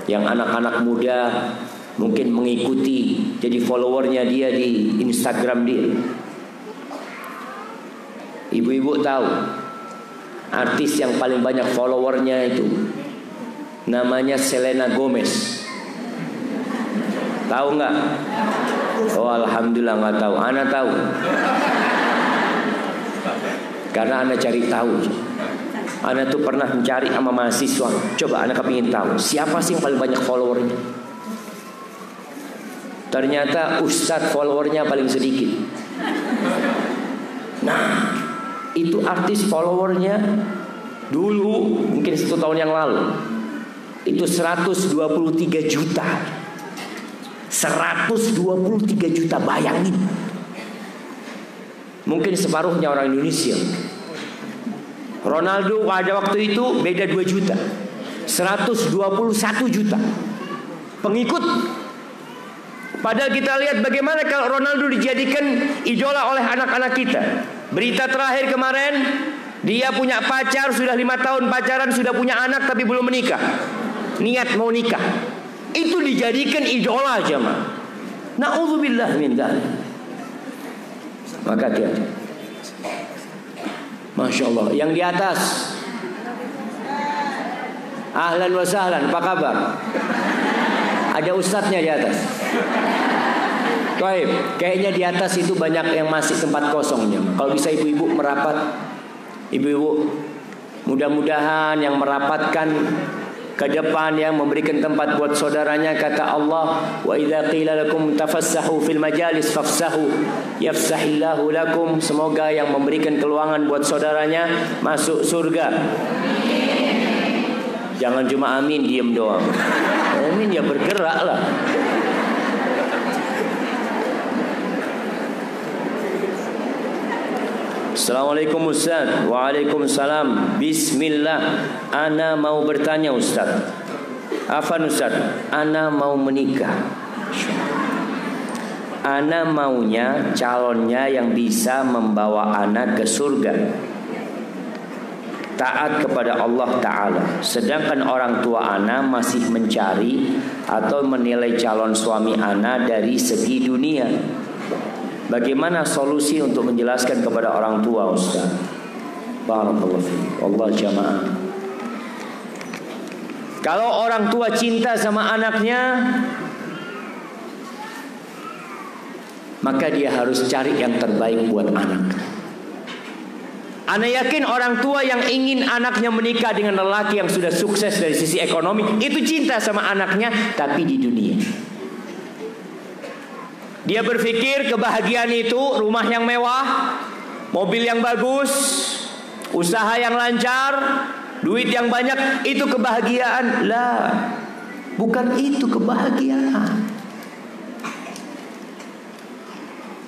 Yang anak-anak muda mungkin mengikuti, jadi followernya dia di Instagram dia. Ibu-ibu tahu artis yang paling banyak followernya itu namanya Selena Gomez. Tahu nggak? Oh alhamdulillah nggak tahu. Ana tahu. Karena Ana cari tahu. Ana tuh pernah mencari sama mahasiswa. Coba Ana kepingin tahu siapa sih yang paling banyak followernya. Ternyata ustadz followernya paling sedikit. Nah, itu artis followernya dulu mungkin 1 tahun yang lalu itu 123 juta. 123 juta, bayangin. Mungkin separuhnya orang Indonesia. Ronaldo pada waktu itu beda 2 juta. 121 juta pengikut. Padahal kita lihat bagaimana kalau Ronaldo dijadikan idola oleh anak-anak kita. Berita terakhir kemarin, Dia punya pacar, sudah 5 tahun pacaran, sudah punya anak tapi belum menikah. Niat mau nikah. Itu dijadikan idola jemaah. Na'udzubillah min dzalik. Maka dia, Masya Allah, yang di atas, ahlan wa sahlan, apa kabar? Ada ustadznya di atas. Baik, kayaknya di atas itu banyak yang masih tempat kosongnya. Kalau bisa ibu-ibu merapat. Ibu-ibu, mudah-mudahan yang merapatkan ke depan, yang memberikan tempat buat saudaranya. Kata Allah, wa idza qila lakum tafassahu fil majalis fafsahu yafsahillahu lakum. Semoga yang memberikan keluangan buat saudaranya masuk surga. Jangan cuma amin diam doang. Amin ya, bergeraklah. Assalamualaikum Ustaz. Waalaikumsalam. Bismillah. Ana mau bertanya Ustaz. Afan Ustaz, ana mau menikah. Ana maunya calonnya yang bisa membawa ana ke surga, taat kepada Allah Ta'ala. Sedangkan orang tua ana masih mencari atau menilai calon suami ana dari segi dunia. Bagaimana solusi untuk menjelaskan kepada orang tua Ustaz? Barakallahu fiik. Allah jamaah. Kalau orang tua cinta sama anaknya, maka dia harus cari yang terbaik buat anak. Ana yakin orang tua yang ingin anaknya menikah dengan lelaki yang sudah sukses dari sisi ekonomi, itu cinta sama anaknya, tapi di dunia. Dia berpikir kebahagiaan itu rumah yang mewah, mobil yang bagus, usaha yang lancar, duit yang banyak, itu kebahagiaan. Lah, bukan itu kebahagiaan.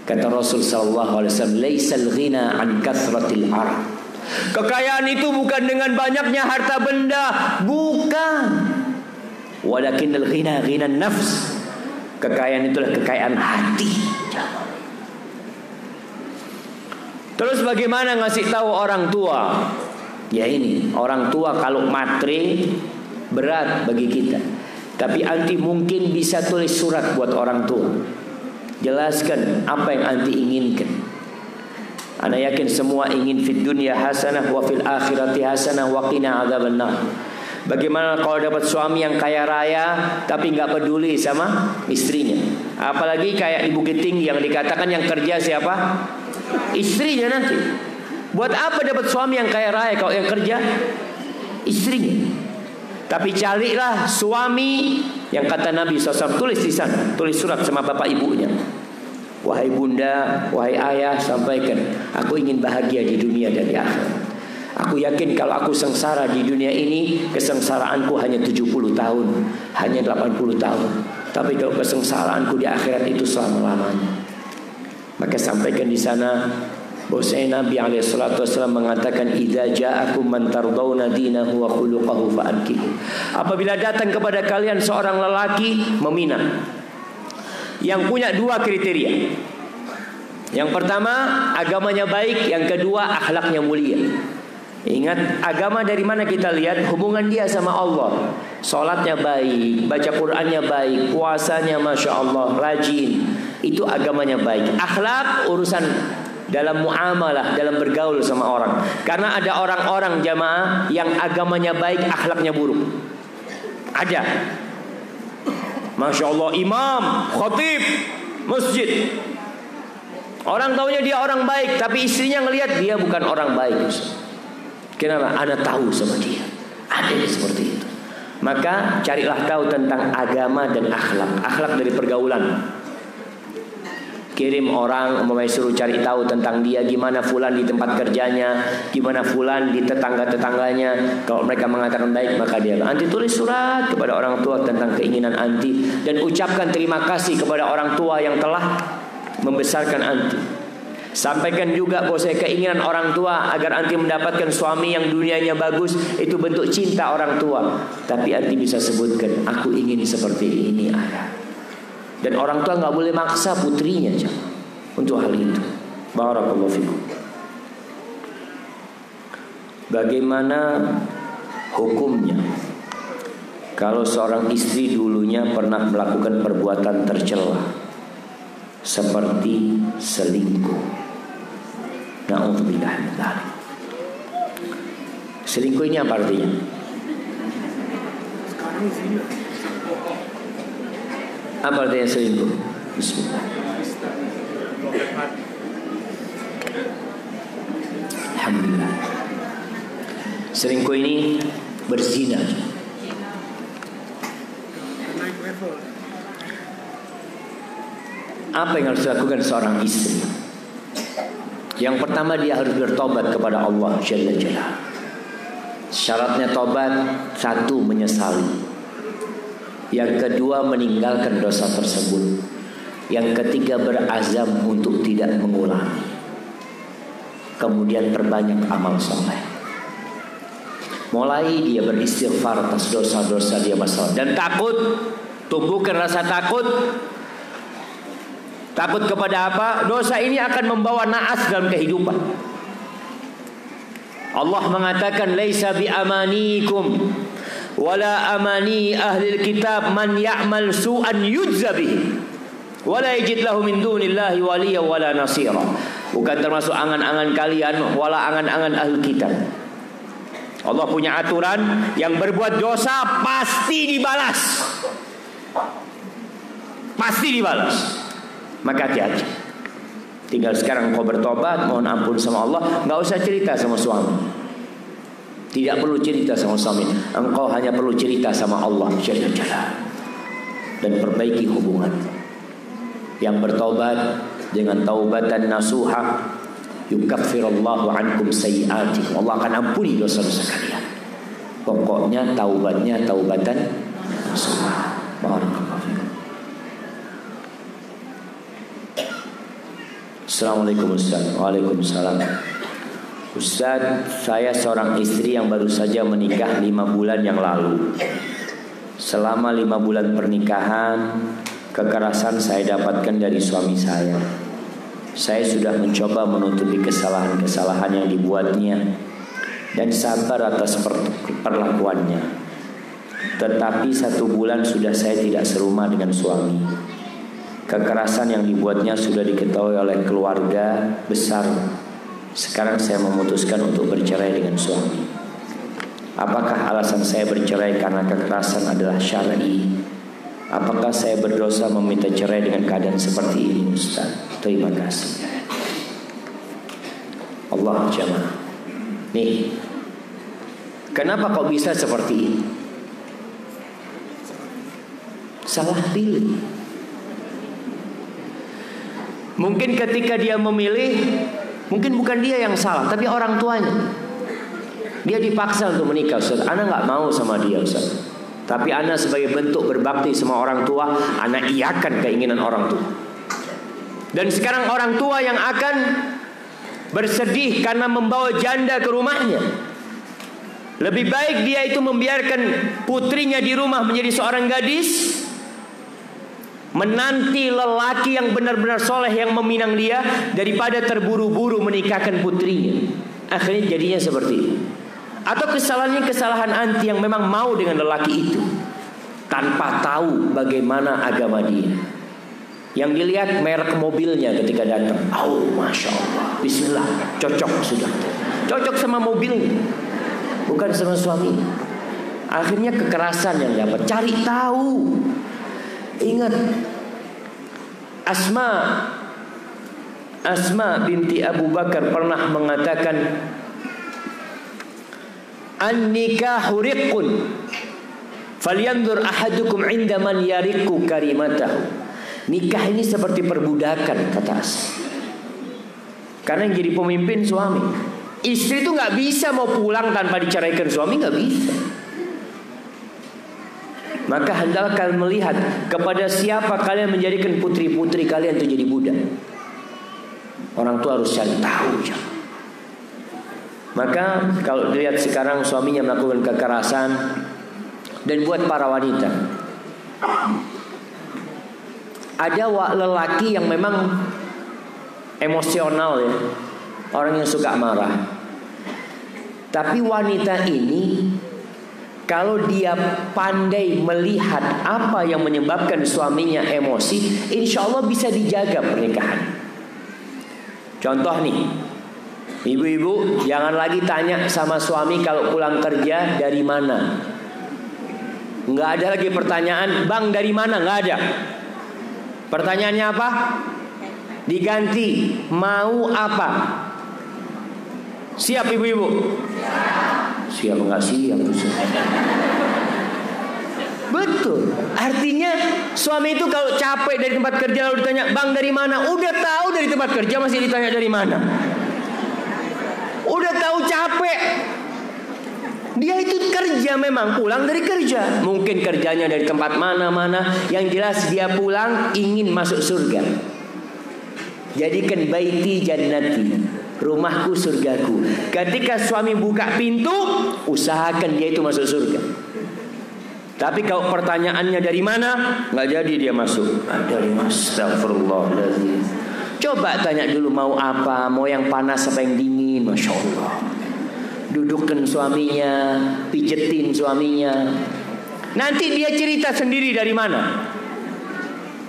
Kata Rasul sallallahu alaihi wasallam, "Laisal ghina an kathratil ard." Kekayaan itu bukan dengan banyaknya harta benda, bukan. Walakinnal ghina ghinan nafs. Kekayaan itulah kekayaan hati. Terus bagaimana ngasih tahu orang tua? Ya ini, orang tua kalau matre berat bagi kita. Tapi anti mungkin bisa tulis surat buat orang tua. Jelaskan apa yang anti inginkan. Ana yakin semua ingin fid dunya hasanah wa fil akhirati hasanah wa qina adzabannar. Bagaimana kalau dapat suami yang kaya raya tapi nggak peduli sama istrinya? Apalagi kayak di Bukit Tinggi yang dikatakan yang kerja siapa? Istrinya nanti. Buat apa dapat suami yang kaya raya kalau yang kerja istrinya? Tapi carilah suami yang kata Nabi SAW, tulis di sana, tulis surat sama bapak ibunya. Wahai bunda, wahai ayah, sampaikan, aku ingin bahagia di dunia dan di akhirat. Aku yakin kalau aku sengsara di dunia ini, kesengsaraanku hanya 70 tahun, hanya 80 tahun. Tapi kalau kesengsaraanku di akhirat itu selama-lamanya. Maka sampaikan di sana, bahwasanya Nabi SAW mengatakan, idza ja'akum man tardawna dinahu wa khuluquhu fa'ankihu. Apabila datang kepada kalian seorang lelaki meminang, yang punya 2 kriteria. Yang pertama, agamanya baik, yang kedua, akhlaknya mulia. Ingat, agama dari mana kita lihat? Hubungan dia sama Allah. Salatnya baik, baca Qur'annya baik, puasanya Masya Allah, rajin. Itu agamanya baik. Akhlak urusan dalam muamalah, dalam bergaul sama orang. Karena ada orang-orang jamaah yang agamanya baik, akhlaknya buruk. Ada. Masya Allah, imam, khatib, masjid. Orang taunya dia orang baik, tapi istrinya ngelihat dia bukan orang baik. Kenapa? Ana tahu sama dia. Ada seperti itu. Maka carilah tahu tentang agama dan akhlak. Akhlak dari pergaulan. Kirim orang, mau suruh cari tahu tentang dia, gimana fulan di tempat kerjanya, gimana fulan di tetangga-tetangganya. Kalau mereka mengatakan baik, maka dia anti tulis surat kepada orang tua tentang keinginan anti, dan ucapkan terima kasih kepada orang tua yang telah membesarkan anti. Sampaikan juga bahwa keinginan orang tua agar anti mendapatkan suami yang dunianya bagus, itu bentuk cinta orang tua. Tapi anti bisa sebutkan, aku ingin seperti ini ayah. Dan orang tua nggak boleh maksa putrinya untuk hal itu. Barakallahu fikum. bagaimana hukumnya kalau seorang istri dulunya pernah melakukan perbuatan tercela seperti selingkuh? Na'udzubillah min dzalik. Selingkuh ini apa artinya? Apa artinya selingkuh? Bismillah. Alhamdulillah. Selingkuh ini berzina. Apa yang harus dilakukan seorang istri? Yang pertama, dia harus bertobat kepada Allah Jalla Jalla. Syaratnya tobat, satu, menyesali. Yang kedua, meninggalkan dosa tersebut. Yang ketiga, berazam untuk tidak mengulangi. Kemudian perbanyak amal soleh. Mulai dia beristighfar atas dosa-dosa dia masalah. Dan takut, tumbuhkan rasa takut. Takut kepada apa? Dosa ini akan membawa naas dalam kehidupan. Allah mengatakan, laisa bi amanikum wala amani ahli kitab man ya'mal su'an yujza bihi wala yajid lahu min dunillahi waliya wala nasira. Bukan termasuk angan-angan kalian wala angan-angan ahli kitab. Allah punya aturan, yang berbuat dosa pasti dibalas. Pasti dibalas. Maka hati-hati. Tinggal sekarang kau bertobat, mohon ampun sama Allah, nggak usah cerita sama suami. Tidak perlu cerita sama suami. Engkau hanya perlu cerita sama Allah Jalla Jalla. Dan perbaiki hubungan. Yang bertobat dengan taubatan nasuha, yukaffirullahu ankum sayyi'atikum. Allah akan ampuni dosa-dosa kalian. Pokoknya taubatnya taubatan nasuha. Barakallahu fikum. Assalamualaikum Ustaz. Waalaikumsalam. Ustaz, saya seorang istri yang baru saja menikah 5 bulan yang lalu. Selama 5 bulan pernikahan, kekerasan saya dapatkan dari suami saya. Saya sudah mencoba menutupi kesalahan-kesalahan yang dibuatnya dan sabar atas perlakuannya. Tetapi 1 bulan sudah saya tidak serumah dengan suami. Kekerasan yang dibuatnya sudah diketahui oleh keluarga besar. Sekarang saya memutuskan untuk bercerai dengan suami. Apakah alasan saya bercerai karena kekerasan adalah syar'i? Apakah saya berdosa meminta cerai dengan keadaan seperti ini, Ustaz? Terima kasih. Allah jamaah. Nih, kenapa kok bisa seperti ini? Salah pilih. Mungkin ketika dia memilih, mungkin bukan dia yang salah, tapi orang tuanya. Dia dipaksa untuk menikah, Ustaz. Ana nggak mau sama dia, Ustaz. Tapi ana sebagai bentuk berbakti sama orang tua, ana iakan keinginan orang tua. Dan sekarang orang tua yang akan bersedih karena membawa janda ke rumahnya. Lebih baik dia itu membiarkan putrinya di rumah menjadi seorang gadis, menanti lelaki yang benar-benar soleh yang meminang dia, daripada terburu-buru menikahkan putrinya. Akhirnya jadinya seperti itu. Atau kesalahannya kesalahan anti yang memang mau dengan lelaki itu tanpa tahu bagaimana agama dia. Yang dilihat merek mobilnya ketika datang. Oh, Masya Allah, bismillah, cocok sudah. Cocok sama mobilnya, bukan sama suami. Akhirnya kekerasan yang dapat. Cari tahu. Ingat, Asma binti Abu Bakar pernah mengatakan, an-nikahu riqqun falyanzur ahadukum 'inda man yariqu karimatahu. Nikah ini seperti perbudakan, kata Asma. Karena yang jadi pemimpin suami. Istri itu nggak bisa mau pulang tanpa diceraikan suami, nggak bisa. Maka hendaklah kalian melihat kepada siapa kalian menjadikan putri-putri kalian itu jadi budak. Orang tua harus cari tahu. Maka kalau dilihat sekarang suaminya melakukan kekerasan, dan buat para wanita, ada lelaki yang memang emosional ya, orang yang suka marah. Tapi wanita ini kalau dia pandai melihat apa yang menyebabkan suaminya emosi, insya Allah bisa dijaga pernikahan. Contoh nih, ibu-ibu jangan lagi tanya sama suami kalau pulang kerja dari mana. Nggak ada lagi pertanyaan, bang dari mana, nggak ada. Pertanyaannya apa? Diganti, mau apa? Siap ibu-ibu? Siap nggak siap? Betul. Artinya suami itu kalau capek dari tempat kerja lalu ditanya, bang dari mana? Udah tahu dari tempat kerja masih ditanya dari mana? Udah tahu capek. Dia itu kerja, memang pulang dari kerja. Mungkin kerjanya dari tempat mana-mana. Yang jelas dia pulang ingin masuk surga. Jadikan baiti jannati, rumahku surgaku. Ketika suami buka pintu, usahakan dia itu masuk surga. Tapi kalau pertanyaannya dari mana, nggak jadi dia masuk. Dari astagfirullahaladzim. Coba tanya dulu mau apa, mau yang panas apa yang dingin. Masya Allah. Dudukkan suaminya, pijetin suaminya. Nanti dia cerita sendiri dari mana.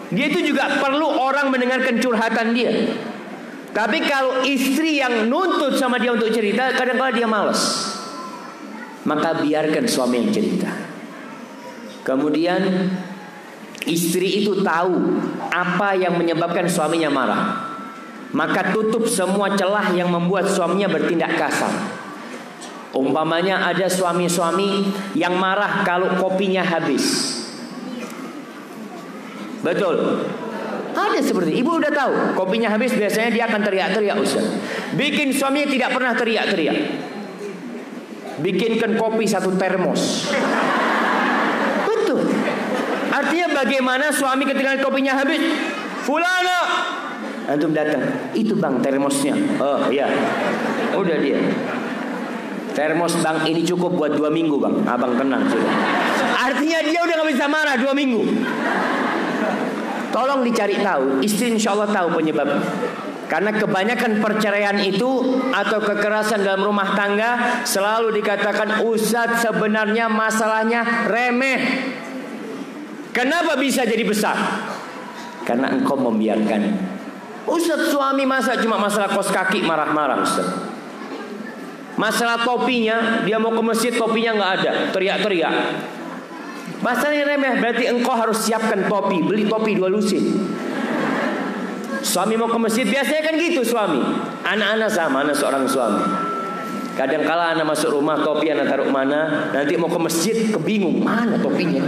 Dia itu juga perlu orang mendengarkan curhatan dia. Tapi kalau istri yang nuntut sama dia untuk cerita, kadang-kadang dia malas. Maka biarkan suami yang cerita. Kemudian istri itu tahu apa yang menyebabkan suaminya marah. Maka tutup semua celah yang membuat suaminya bertindak kasar. Umpamanya ada suami-suami yang marah kalau kopinya habis. Betul. Ada seperti ibu udah tahu kopinya habis, biasanya dia akan teriak-teriak. Ustaz, bikin suaminya tidak pernah teriak-teriak. Bikinkan kopi 1 termos. Betul. Artinya bagaimana suami ketika kopinya habis, fulana, antum datang, itu bang termosnya. Oh iya, udah dia. Termos bang ini cukup buat 2 minggu bang. Abang tenang sudah. Artinya dia udah gak bisa marah 2 minggu. Tolong dicari tahu, istri insya Allah tahu penyebab. Karena kebanyakan perceraian itu atau kekerasan dalam rumah tangga selalu dikatakan, Ustaz sebenarnya masalahnya remeh. Kenapa bisa jadi besar? Karena engkau membiarkan. Ustaz suami masa cuma masalah kos kaki marah-marah Ustaz. Masalah topinya, dia mau ke masjid topinya nggak ada, teriak-teriak. Masalahnya remeh, berarti engkau harus siapkan topi, beli topi 2 lusin. Suami mau ke masjid, biasanya kan gitu suami. Anak-anak sama, anak seorang suami. Kadang-kala anak masuk rumah, topi anak taruh mana, nanti mau ke masjid, kebingung, mana topinya.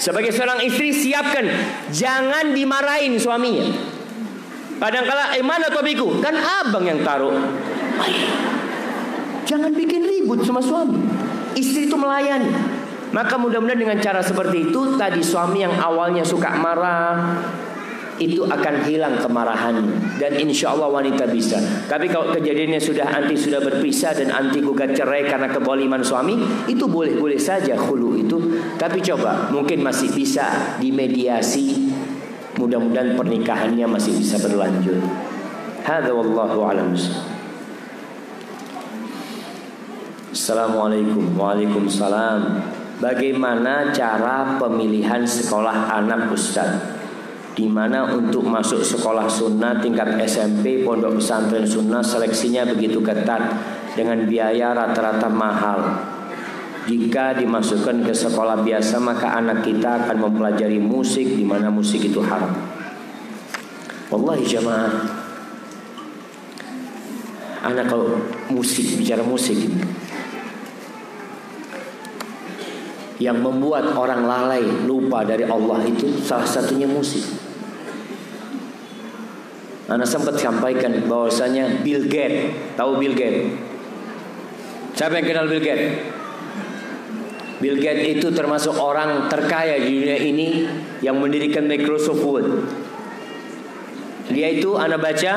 Sebagai seorang istri, siapkan, jangan dimarahin suaminya. Kadang-kala, mana topiku? Kan abang yang taruh. Jangan bikin ribut sama suami. Istri itu melayani. Maka mudah-mudahan dengan cara seperti itu, tadi suami yang awalnya suka marah, itu akan hilang kemarahannya. Dan insya Allah wanita bisa. Tapi kalau kejadiannya sudah berpisah dan anti gugat cerai karena kezaliman suami, itu boleh-boleh saja khulu itu. Tapi coba, mungkin masih bisa dimediasi. Mudah-mudahan pernikahannya masih bisa berlanjut. Hadza wallahu a'lam. Assalamualaikum. Waalaikumsalam. Bagaimana cara pemilihan sekolah anak Ustaz? Di mana untuk masuk sekolah sunnah tingkat SMP, pondok pesantren sunnah, seleksinya begitu ketat dengan biaya rata-rata mahal. Jika dimasukkan ke sekolah biasa, maka anak kita akan mempelajari musik, di mana musik itu haram. Wallahi jamaah, anak kalau bicara musik, yang membuat orang lalai lupa dari Allah itu salah satunya musik. Ana sempat sampaikan bahwasanya Bill Gates, tahu Bill Gates? Siapa yang kenal Bill Gates? Bill Gates itu termasuk orang terkaya di dunia ini yang mendirikan Microsoft Word. Dia itu ana baca,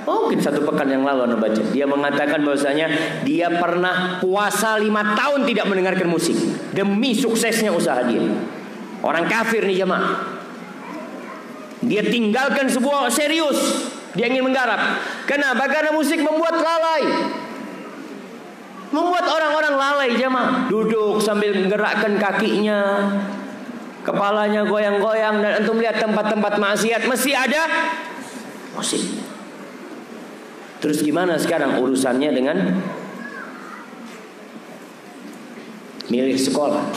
mungkin 1 pekan yang lalu ana baca, dia mengatakan bahwasanya dia pernah puasa 5 tahun tidak mendengarkan musik demi suksesnya usaha dia. Orang kafir nih jemaah. Dia tinggalkan sebuah serius, dia ingin menggarap. Kenapa? Karena musik membuat lalai. lalai jemaah. Duduk sambil menggerakkan kakinya, kepalanya goyang-goyang. Dan antum lihat tempat-tempat maksiat mesti ada musik. Terus gimana sekarang urusannya dengan milih sekolah?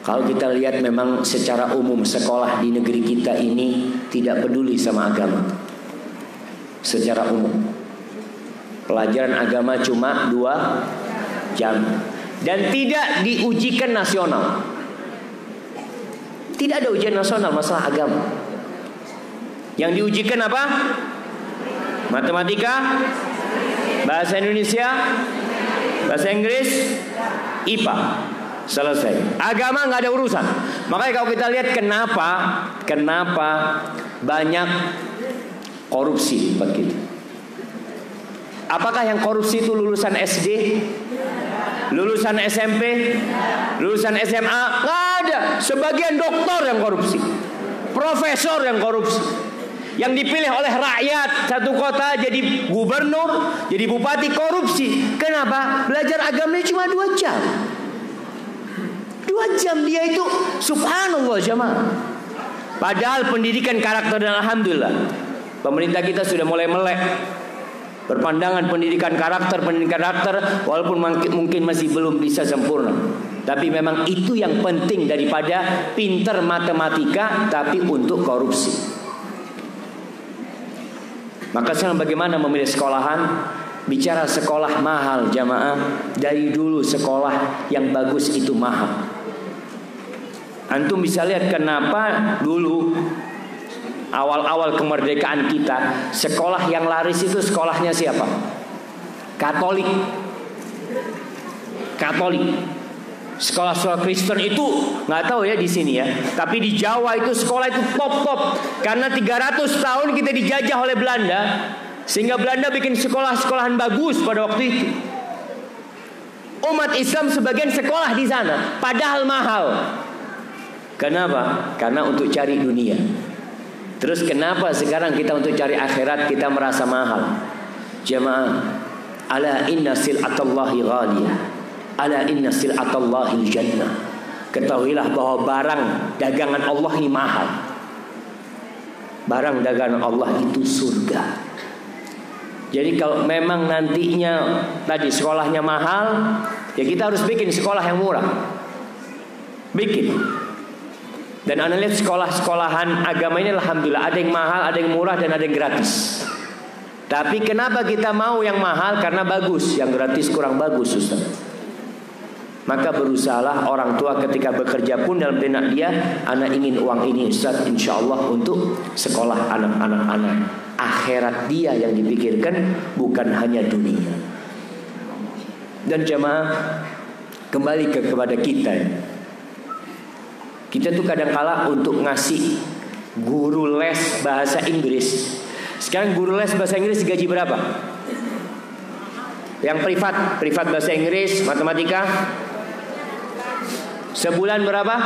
Kalau kita lihat memang secara umum sekolah di negeri kita ini tidak peduli sama agama. Secara umum pelajaran agama cuma 2 jam dan tidak diujikan nasional. Tidak ada ujian nasional masalah agama. Yang diujikan apa? Matematika, bahasa Indonesia, bahasa Inggris, IPA. Selesai. Agama nggak ada urusan. Makanya kalau kita lihat kenapa banyak korupsi tempat kita. Apakah yang korupsi itu lulusan SD, lulusan SMP, lulusan SMA? Nggak ada. Sebagian doktor yang korupsi, profesor yang korupsi, yang dipilih oleh rakyat satu kota jadi gubernur, jadi bupati, korupsi. Kenapa? Belajar agamanya cuma 2 jam. 2 jam dia itu, subhanallah jemaah. Padahal pendidikan karakter, dan alhamdulillah pemerintah kita sudah mulai melek berpandangan pendidikan karakter, walaupun mungkin masih belum bisa sempurna. Tapi memang itu yang penting daripada pinter matematika tapi untuk korupsi. Maka sekarang bagaimana memilih sekolahan? Bicara sekolah mahal jamaah, dari dulu sekolah yang bagus itu mahal. Antum bisa lihat kenapa dulu awal-awal kemerdekaan kita sekolah yang laris itu sekolahnya siapa? Katolik. Sekolah-sekolah Kristen itu nggak tahu ya di sini ya, tapi di Jawa itu sekolah itu top karena 300 tahun kita dijajah oleh Belanda, sehingga Belanda bikin sekolah-sekolahan bagus pada waktu itu. Umat Islam sebagian sekolah di sana, padahal mahal. Kenapa? Karena untuk cari dunia. Terus kenapa sekarang kita untuk cari akhirat kita merasa mahal? Jemaah, ala inna sil'atallahi ghaliyah, ala inna sil'atallahi jannah. Ketahuilah bahwa barang dagangan Allah ini mahal. Barang dagangan Allah itu surga. Jadi kalau memang nantinya tadi sekolahnya mahal, ya kita harus bikin sekolah yang murah. Bikin. Dan anda lihat sekolah-sekolahan agama ini alhamdulillah ada yang mahal, ada yang murah, dan ada yang gratis. Tapi kenapa kita mau yang mahal? Karena bagus. Yang gratis kurang bagus, Ustaz. Maka berusahalah orang tua ketika bekerja pun dalam benak dia, anak ingin uang ini Ustaz, insya Allah untuk sekolah anak-anak. Akhirat dia yang dipikirkan, bukan hanya dunia. Dan jemaah, kembali kepada kita. Kita tuh kadang-kala untuk ngasih guru les bahasa Inggris. Sekarang guru les bahasa Inggris gaji berapa? Yang privat bahasa Inggris, matematika, sebulan berapa?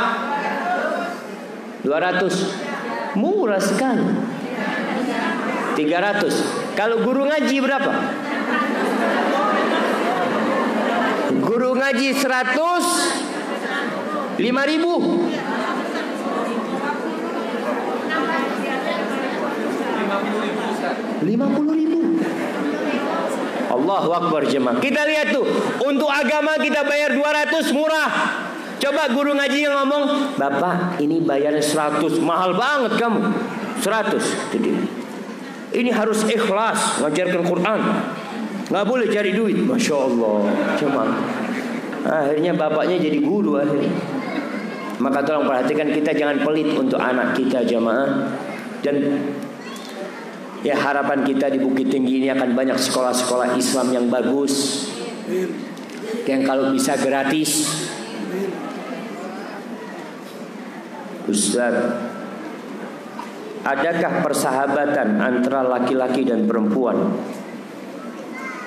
200. Murah sekali. 300. Kalau guru ngaji berapa? Guru ngaji 100, 5.000. 50.000. Allahu Akbar jemaah. Kita lihat tuh, untuk agama kita bayar 200 murah. Coba guru ngaji yang ngomong, "Bapak, ini bayarnya 100, mahal banget kamu." 100. Ini harus ikhlas ngajarkan Quran. Nggak boleh cari duit. Masya Allah jemaah. Akhirnya bapaknya jadi guru akhirnya. Maka tolong perhatikan, kita jangan pelit untuk anak kita jemaah. Dan ya harapan kita di Bukit Tinggi ini akan banyak sekolah-sekolah Islam yang bagus, yang kalau bisa gratis. Ustaz, adakah persahabatan antara laki-laki dan perempuan?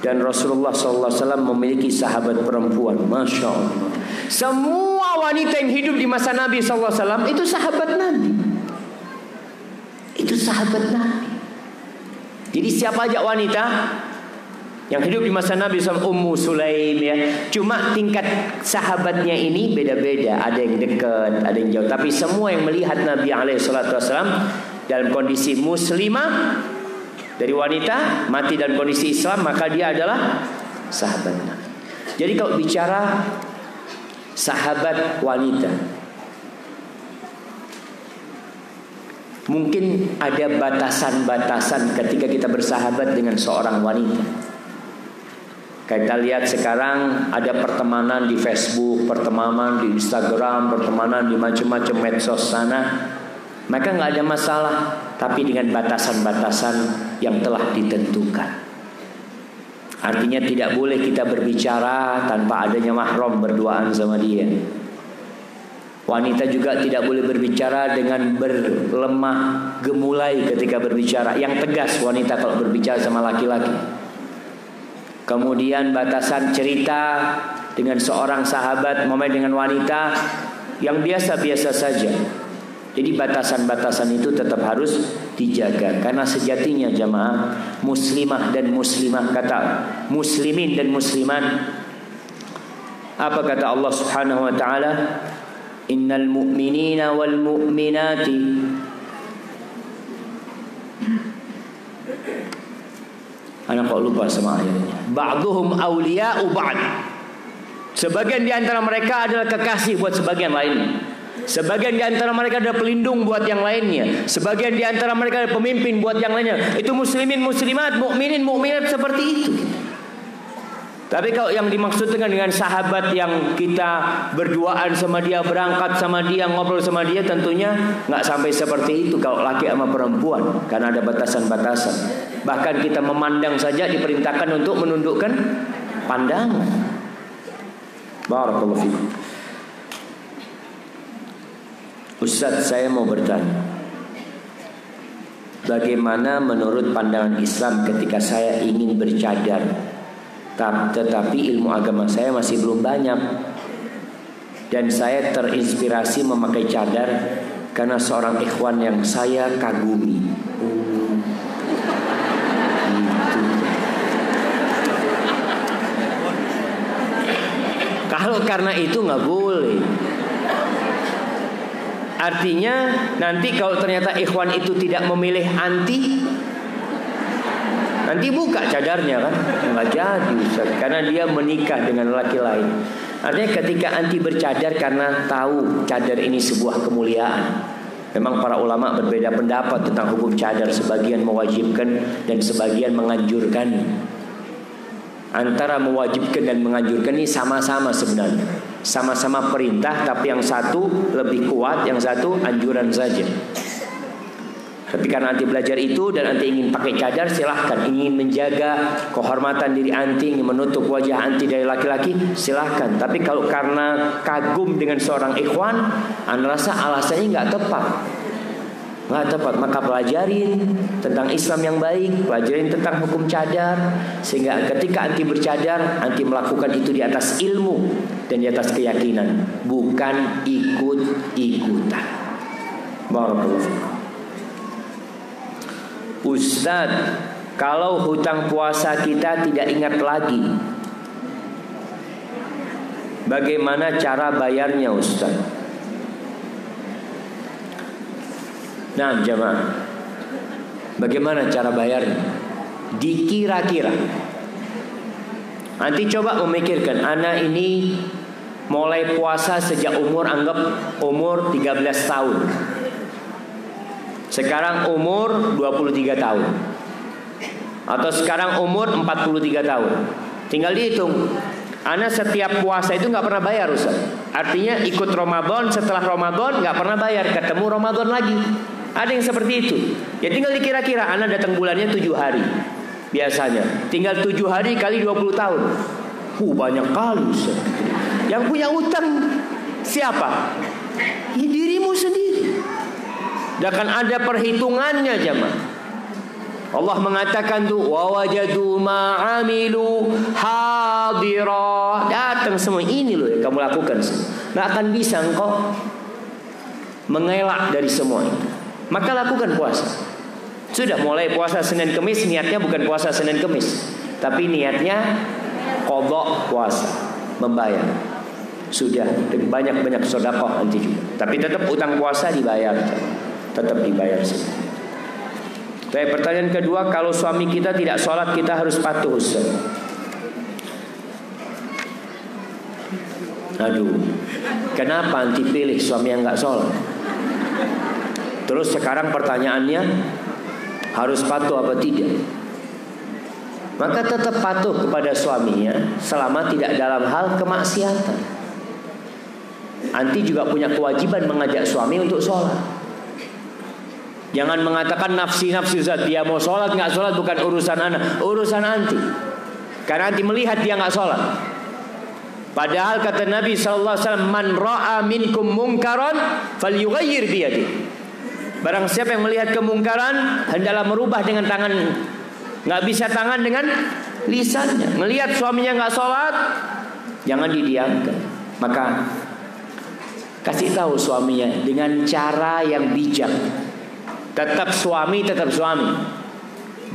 Dan Rasulullah SAW memiliki sahabat perempuan. Masya Allah. Semua wanita yang hidup di masa Nabi SAW itu sahabat Nabi. Itu sahabat Nabi. Jadi siapa aja wanita Yang hidup di masa Nabi SAW, Ummu Sulaim ya. Cuma tingkat sahabatnya ini beda-beda. Ada yang dekat, ada yang jauh. Tapi semua yang melihat Nabi SAW dalam kondisi muslimah, dari wanita mati dalam kondisi Islam, maka dia adalah sahabat Nabi. Jadi kalau bicara sahabat wanita, mungkin ada batasan-batasan ketika kita bersahabat dengan seorang wanita. Kita lihat sekarang ada pertemanan di Facebook, pertemanan di Instagram, pertemanan di macam-macam medsos sana. Maka nggak ada masalah, tapi dengan batasan-batasan yang telah ditentukan. Artinya tidak boleh kita berbicara tanpa adanya mahram berduaan sama dia. Wanita juga tidak boleh berbicara dengan berlemah gemulai ketika berbicara. Yang tegas wanita kalau berbicara sama laki-laki. Kemudian batasan cerita dengan seorang sahabat, momen dengan wanita yang biasa-biasa saja. Jadi batasan-batasan itu tetap harus dijaga. Karena sejatinya jamaah, muslimah dan muslimah, kata muslimin dan muslimat, apa kata Allah Subhanahu wa ta'ala? Innal mu'minina wal mu'minati anak kok lupa sama ayatnya. Ba'duhum awliya'u ba'd. Sebagian di antara mereka adalah kekasih buat sebagian lainnya. Sebagian di antara mereka adalah pelindung buat yang lainnya. Sebagian di antara mereka adalah pemimpin buat yang lainnya. Itu muslimin, muslimat, mukminin, mukminat seperti itu. Tapi kalau yang dimaksud dengan sahabat yang kita berduaan sama dia, berangkat sama dia, ngobrol sama dia, tentunya nggak sampai seperti itu kalau laki sama perempuan, karena ada batasan-batasan. Bahkan kita memandang saja diperintahkan untuk menundukkan pandangan. Barakallahu fikum. Ustaz, saya mau bertanya, bagaimana menurut pandangan Islam ketika saya ingin bercadar, tetapi ilmu agama saya masih belum banyak, dan saya terinspirasi memakai cadar karena seorang ikhwan yang saya kagumi. Kalau karena itu nggak boleh. Artinya nanti kalau ternyata ikhwan itu tidak memilih anti, nanti buka cadarnya kan, nggak jadi Ustaz, karena dia menikah dengan laki lain. Artinya ketika anti bercadar karena tahu cadar ini sebuah kemuliaan. Memang para ulama berbeda pendapat tentang hukum cadar, sebagian mewajibkan dan sebagian menganjurkan. Antara mewajibkan dan menganjurkan ini sama-sama sebenarnya, sama-sama perintah, tapi yang satu lebih kuat, yang satu anjuran saja. Tapi karena anti belajar itu dan anti ingin pakai cadar, silahkan. Ingin menjaga kehormatan diri anti, ingin menutup wajah anti dari laki-laki, silahkan. Tapi kalau karena kagum dengan seorang ikhwan, anda rasa alasannya nggak tepat, maka pelajarin tentang Islam yang baik, pelajarin tentang hukum cadar, sehingga ketika anti bercadar, anti melakukan itu di atas ilmu dan di atas keyakinan, bukan ikut-ikutan. Barakallahu fikum. Ustaz, kalau hutang puasa kita tidak ingat lagi, bagaimana cara bayarnya Ustaz? Nah jamaah, bagaimana cara bayarnya? Dikira-kira. Nanti coba memikirkan, anak ini mulai puasa sejak anggap umur 13 tahun. Sekarang umur 23 tahun. Atau sekarang umur 43 tahun. Tinggal dihitung. Anak setiap puasa itu gak pernah bayar Ustaz. Artinya ikut Ramadan, setelah Ramadan gak pernah bayar, ketemu Ramadan lagi. Ada yang seperti itu. Ya tinggal dikira-kira, anak datang bulannya 7 hari biasanya. Tinggal 7 hari kali 20 tahun. Banyak kali Ustaz. Yang punya utang siapa? Ya dirimu sendiri. Dan akan ada perhitungannya jemaah. Allah mengatakan tuh, wa wajadu ma'amilu hadira. Datang semua, ini loh yang kamu lakukan. Nggak akan bisa engkau mengelak dari semua itu. Maka lakukan puasa. Sudah mulai puasa Senin Kemis, niatnya bukan puasa Senin Kemis. tapi niatnya qadha puasa, membayar. Sudah banyak-banyak sedekah nanti juga. Tapi tetap utang puasa dibayar. Tetap dibayar sih. Baik, pertanyaan kedua, kalau suami kita tidak sholat kita harus patuh, Ustaz. Aduh, kenapa anti pilih suami yang nggak sholat? Terus sekarang pertanyaannya, harus patuh apa tidak? Maka tetap patuh kepada suaminya selama tidak dalam hal kemaksiatan. Anti juga punya kewajiban mengajak suami untuk sholat. Jangan mengatakan nafsi-nafsi Ustaz, dia mau sholat nggak sholat bukan urusan anak, urusan anti. Karena anti melihat dia nggak sholat. Padahal kata Nabi SAW, man ra'a minkum mungkaran falyughayyir biyadihi. Barang siapa yang melihat kemungkaran, hendaklah merubah dengan tangan. Nggak bisa tangan, dengan lisannya. Melihat suaminya nggak sholat, jangan didiamkan. Maka kasih tahu suaminya dengan cara yang bijak. Tetap suami, tetap suami.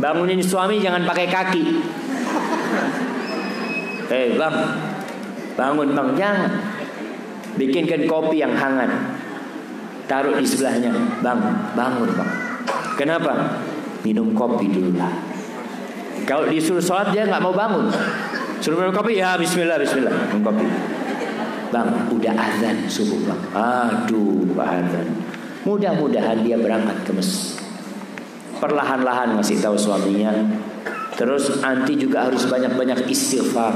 Bangunin suami jangan pakai kaki. Bang, bangun bang, jangan. Bikinkan kopi yang hangat, taruh di sebelahnya. Bang, bangun bang. Kenapa? Minum kopi dulu lah. Kalau disuruh sholat dia nggak mau bangun. Suruh minum kopi, ya bismillah, bismillah, minum kopi. Bang, udah azan subuh bang. Aduh, azan. Mudah-mudahan dia berangkat ke masjid. Perlahan-lahan ngasih tahu suaminya. Terus anti juga harus banyak-banyak istighfar.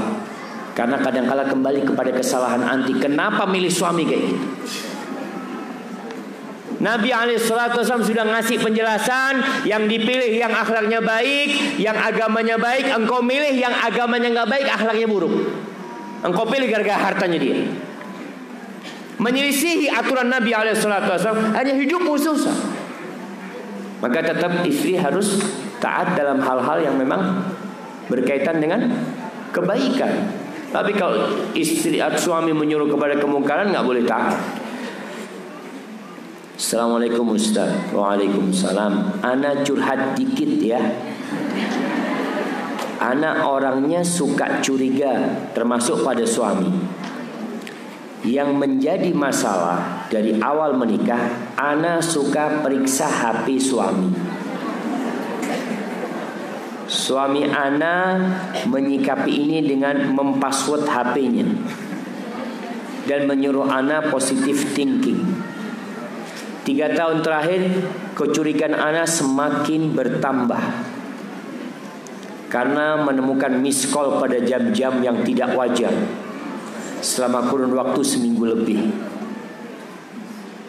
Karena kadang-kala kembali kepada kesalahan anti. Kenapa milih suami kayak gitu? Nabi SAW sudah ngasih penjelasan. Yang dipilih yang akhlaknya baik, yang agamanya baik. Engkau milih yang agamanya nggak baik, akhlaknya buruk. Engkau pilih gara-gara hartanya dia. Menyelisihi aturan Nabi SAW, hanya hidupmu susah. Maka tetap istri harus taat dalam hal-hal yang memang berkaitan dengan kebaikan. Tapi kalau istri atau suami menyuruh kepada kemungkaran, nggak boleh taat. Assalamualaikum Ustaz. Waalaikumsalam. Ana curhat dikit ya. Ana orangnya suka curiga, termasuk pada suami. Yang menjadi masalah dari awal menikah, ana suka periksa HP suami. Suami ana menyikapi ini dengan mempassword HP-nya dan menyuruh ana positive thinking. 3 tahun terakhir kecurigaan ana semakin bertambah karena menemukan miss call pada jam-jam yang tidak wajar selama kurun waktu seminggu lebih.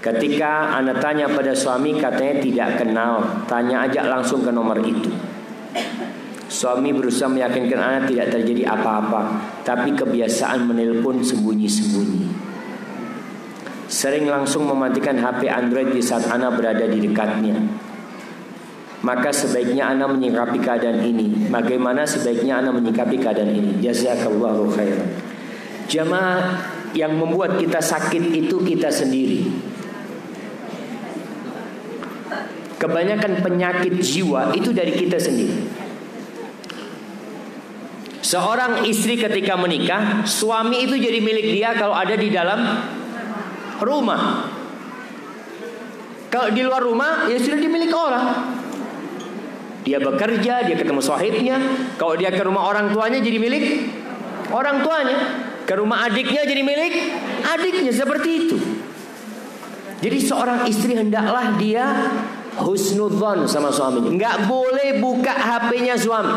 Ketika ana tanya pada suami, katanya tidak kenal. Tanya aja langsung ke nomor itu. Suami berusaha meyakinkan ana tidak terjadi apa-apa, tapi kebiasaan menelpon sembunyi-sembunyi. Sering langsung mematikan HP Android di saat ana berada di dekatnya. Maka sebaiknya ana menyikapi keadaan ini. Bagaimana sebaiknya ana menyikapi keadaan ini? Jazakallahu khairan. Jamaah, yang membuat kita sakit itu kita sendiri. Kebanyakan penyakit jiwa itu dari kita sendiri. Seorang istri ketika menikah, suami itu jadi milik dia kalau ada di dalam rumah. Kalau di luar rumah, ya sudah dimiliki orang. Dia bekerja, dia ketemu sahibnya. Kalau dia ke rumah orang tuanya, jadi milik orang tuanya. Ke rumah adiknya jadi milik adiknya, seperti itu. Jadi seorang istri hendaklah dia husnudzon sama suaminya. Enggak boleh buka HP-nya suami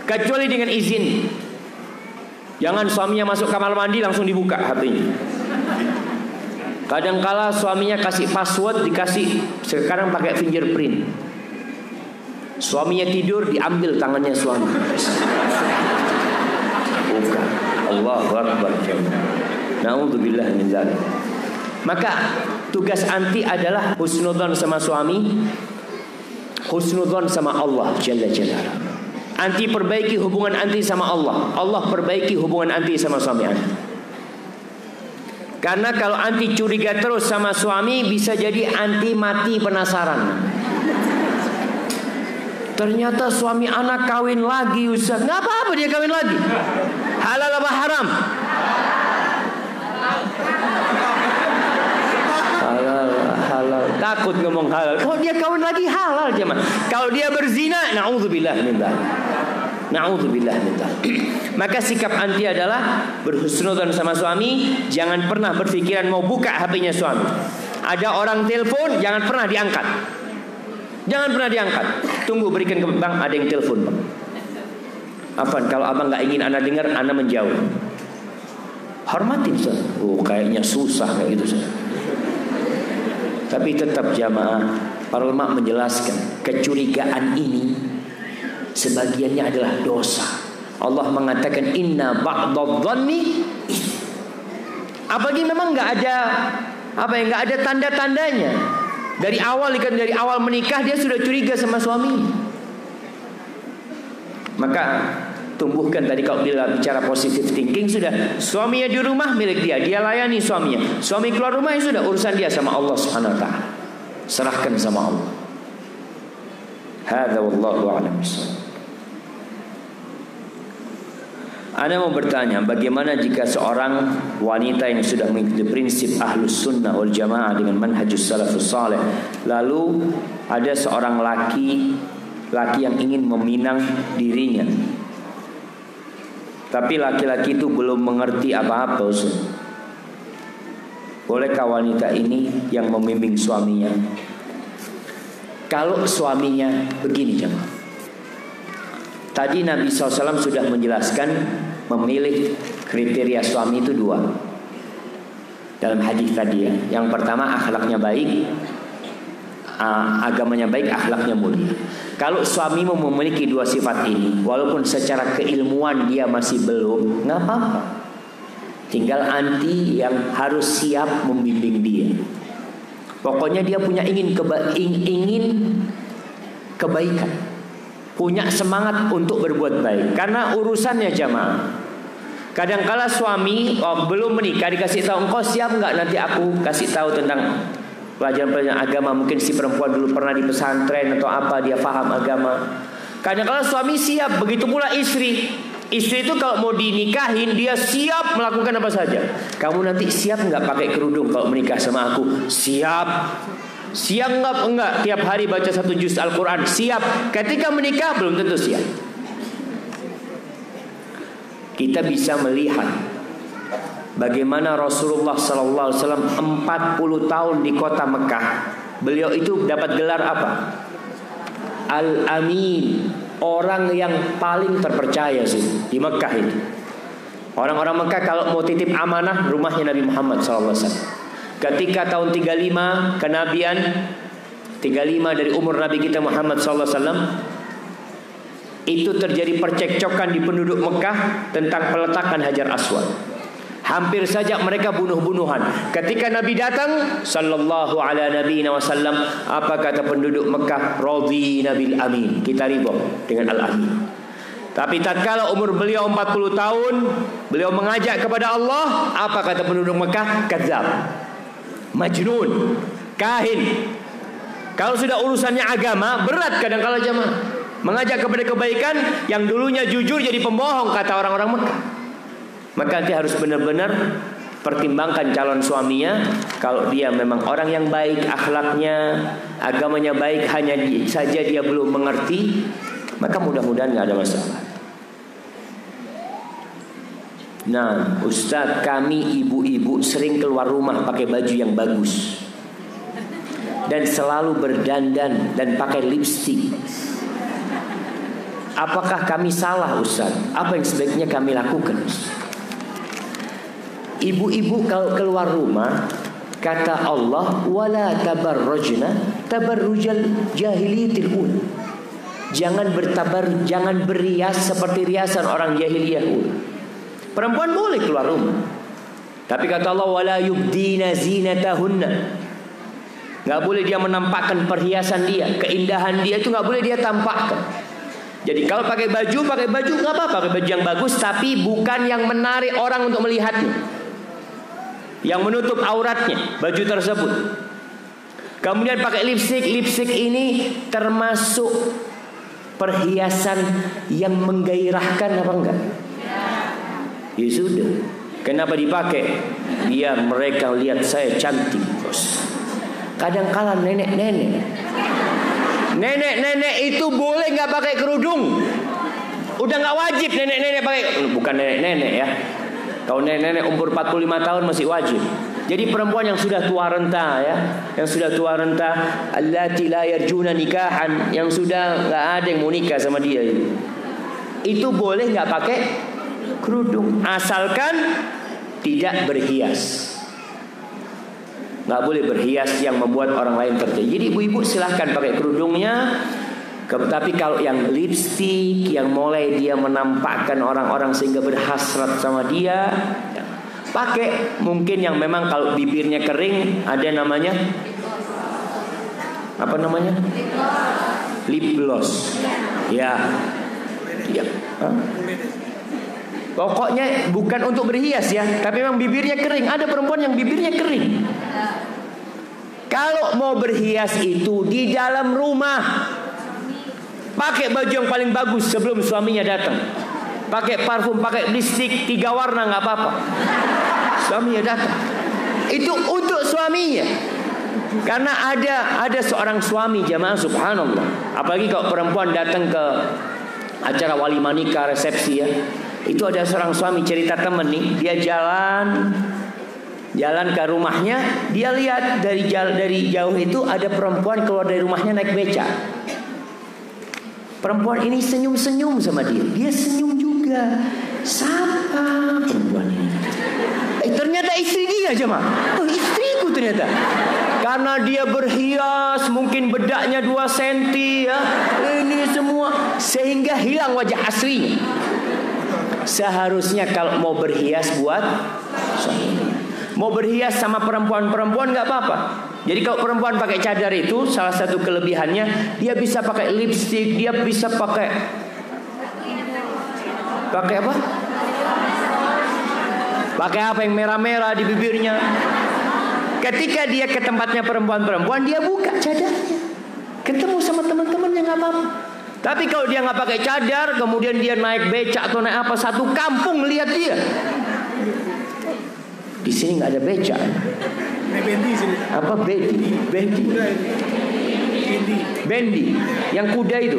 kecuali dengan izin. Jangan suaminya masuk kamar mandi langsung dibuka HP-nya. Kadangkala suaminya kasih password, dikasih sekarang pakai fingerprint. Suaminya tidur, diambil tangannya suami. Buka. Allahu Akbar. Na'udzubillah min dzalik. Maka tugas anti adalah husnudzon sama suami, husnudzon sama Allah Jalla Jalaluhu. Anti perbaiki hubungan anti sama Allah, Allah perbaiki hubungan anti sama suami anti. Karena kalau anti curiga terus sama suami, bisa jadi anti mati penasaran. Ternyata suami anak kawin lagi, Ustaz. Nggak apa-apa dia kawin lagi. Halal apa haram? Halal. Takut ngomong halal. Kalau dia kawin lagi halal jemaah. Kalau dia berzina, naudzubillah min dzalik. Naudzubillah min dzalik. Maka sikap anti adalah berhusnudzon sama suami, jangan pernah berpikiran mau buka HP-nya suami. Ada orang telepon, jangan pernah diangkat. Jangan pernah diangkat. Tunggu, berikan ke bang, ada yang telepon bang. Afan, kalau abang nggak ingin anda dengar, anda menjauh. Hormatin Ustaz. Oh, kayaknya susah kayak gitu Ustaz. Tapi tetap jamaah, para ulama menjelaskan kecurigaan ini sebagiannya adalah dosa. Allah mengatakan inna ba'dadh-dhanni. Apalagi memang nggak ada tanda-tandanya. Dari awal menikah dia sudah curiga sama suami. Maka tumbuhkan tadi kalau bicara positive thinking, sudah suaminya di rumah milik dia layani suaminya. Suami keluar rumah, ya sudah urusan dia sama Allah Subhanahu wa taala. Serahkan sama Allah. Hadza wallahu a'lam bissawab. Anda mau bertanya, bagaimana jika seorang wanita yang sudah mengikuti prinsip ahlus sunnah wal jamaah dengan manhajus salafus saleh, lalu ada seorang laki yang ingin meminang dirinya, tapi laki-laki itu belum mengerti apa-apa, Ustaz. Bolehkah wanita ini yang membimbing suaminya? Kalau suaminya begini jemaah, tadi Nabi SAW sudah menjelaskan memilih kriteria suami itu dua dalam hadis tadi ya. Yang pertama akhlaknya baik, agamanya baik, akhlaknya mulia. Kalau suamimu memiliki dua sifat ini, walaupun secara keilmuan dia masih belum, nggak apa-apa. Tinggal anti yang harus siap membimbing dia. Pokoknya dia punya ingin kebaikan, punya semangat untuk berbuat baik. Karena urusannya jamaah, kadangkala suami belum menikah dikasih tahu, engkau siap nggak nanti aku kasih tahu tentang pelajaran-pelajaran agama. Mungkin si perempuan dulu pernah di pesantren atau apa, dia paham agama. Kadang-kala suami siap, begitu pula istri. Istri itu kalau mau dinikahin, dia siap melakukan apa saja. Kamu nanti siap nggak pakai kerudung kalau menikah sama aku? Siap. Siap enggak tiap hari baca 1 juz Al-Quran? Siap. Ketika menikah belum tentu siap. Kita bisa melihat bagaimana Rasulullah SAW 40 tahun di kota Mekah. Beliau itu dapat gelar apa? Al-Amin, orang yang paling terpercaya sih di Mekah itu. Orang-orang Mekah kalau mau titip amanah, rumahnya Nabi Muhammad SAW. Ketika tahun 35 kenabian, 35 dari umur Nabi kita Muhammad SAW, itu terjadi percekcokan di penduduk Mekah tentang peletakan Hajar Aswad. Hampir saja mereka bunuh-bunuhan. Ketika Nabi datang sallallahu ala nabiyina wasallam, apa kata penduduk Mekah? Radina bil amin, kita ridha dengan al-amin. Tapi tatkala umur beliau 40 tahun, beliau mengajak kepada Allah, apa kata penduduk Mekah? Kadzab, majnun, kahin. Kalau sudah urusannya agama, berat kadang-kala jamaah. Mengajak kepada kebaikan, yang dulunya jujur jadi pembohong kata orang-orang Mekah. Maka dia harus benar-benar pertimbangkan calon suaminya. Kalau dia memang orang yang baik, akhlaknya, agamanya baik, hanya saja dia belum mengerti, maka mudah-mudahan gak ada masalah. Nah, Ustaz, kami ibu-ibu sering keluar rumah pakai baju yang bagus dan selalu berdandan dan pakai lipstik. Apakah kami salah, Ustaz? Apa yang sebaiknya kami lakukan, Ustaz? Ibu-ibu kalau keluar rumah, kata Allah, wala tabarrujna tabarrujal jahiliyatil ula. Jangan berias seperti riasan orang jahiliyah ula. Perempuan boleh keluar rumah, tapi kata Allah, wala yubdina zinatahunna. Enggak boleh dia menampakkan perhiasan dia, keindahan dia itu enggak boleh dia tampakkan. Jadi kalau pakai baju enggak apa-apa, pakai baju yang bagus, tapi bukan yang menarik orang untuk melihatnya, yang menutup auratnya baju tersebut. Kemudian pakai lipstik ini termasuk perhiasan yang menggairahkan apa enggak? Ya sudah. Kenapa dipakai? Biar mereka lihat saya cantik, bos. Kadang-kala nenek-nenek itu boleh nggak pakai kerudung? Udah nggak wajib nenek-nenek pakai. Bukan nenek-nenek ya. Kalau nenek-nenek umur 45 tahun masih wajib. Jadi perempuan yang sudah tua renta ya, yang sudah tua renta, allati la yarjuna nikahan, yang sudah nggak ada yang mau nikah sama dia itu boleh nggak pakai kerudung, asalkan tidak berhias. Nggak boleh berhias yang membuat orang lain terjadi. Jadi ibu-ibu silahkan pakai kerudungnya. Tapi kalau yang lipstik, yang mulai dia menampakkan orang-orang sehingga berhasrat sama dia, pakai. Mungkin yang memang kalau bibirnya kering, ada namanya apa namanya? Lip gloss. Ya. Pokoknya bukan untuk berhias ya, tapi memang bibirnya kering. Ada perempuan yang bibirnya kering. Kalau mau berhias itu di dalam rumah, pakai baju yang paling bagus sebelum suaminya datang. Pakai parfum, pakai lipstik 3 warna nggak apa-apa. Suaminya datang. Itu untuk suaminya. Karena ada seorang suami jamaah, subhanallah. Apalagi kalau perempuan datang ke acara walimah nikah, resepsi ya. Itu ada seorang suami, cerita temen nih, dia jalan ke rumahnya, dia lihat dari jauh itu ada perempuan keluar dari rumahnya naik beca. Perempuan ini senyum-senyum sama dia. Dia senyum juga. Siapa perempuan ini? Ternyata istri dia aja mah. Oh, istriku ternyata. Karena dia berhias, mungkin bedaknya 2 cm ya. Ini semua sehingga hilang wajah aslinya. Seharusnya kalau mau berhias buat suami. Mau berhias sama perempuan-perempuan nggak apa-apa. Jadi kalau perempuan pakai cadar itu salah satu kelebihannya, dia bisa pakai lipstik, dia bisa pakai apa? Pakai apa yang merah-merah di bibirnya. Ketika dia ke tempatnya perempuan-perempuan, dia buka cadarnya, ketemu sama teman-temannya nggak apa-apa. Tapi kalau dia nggak pakai cadar, kemudian dia naik becak atau naik apa, satu kampung lihat dia. Di sini nggak ada becak. Apa bendi? Yang kuda itu.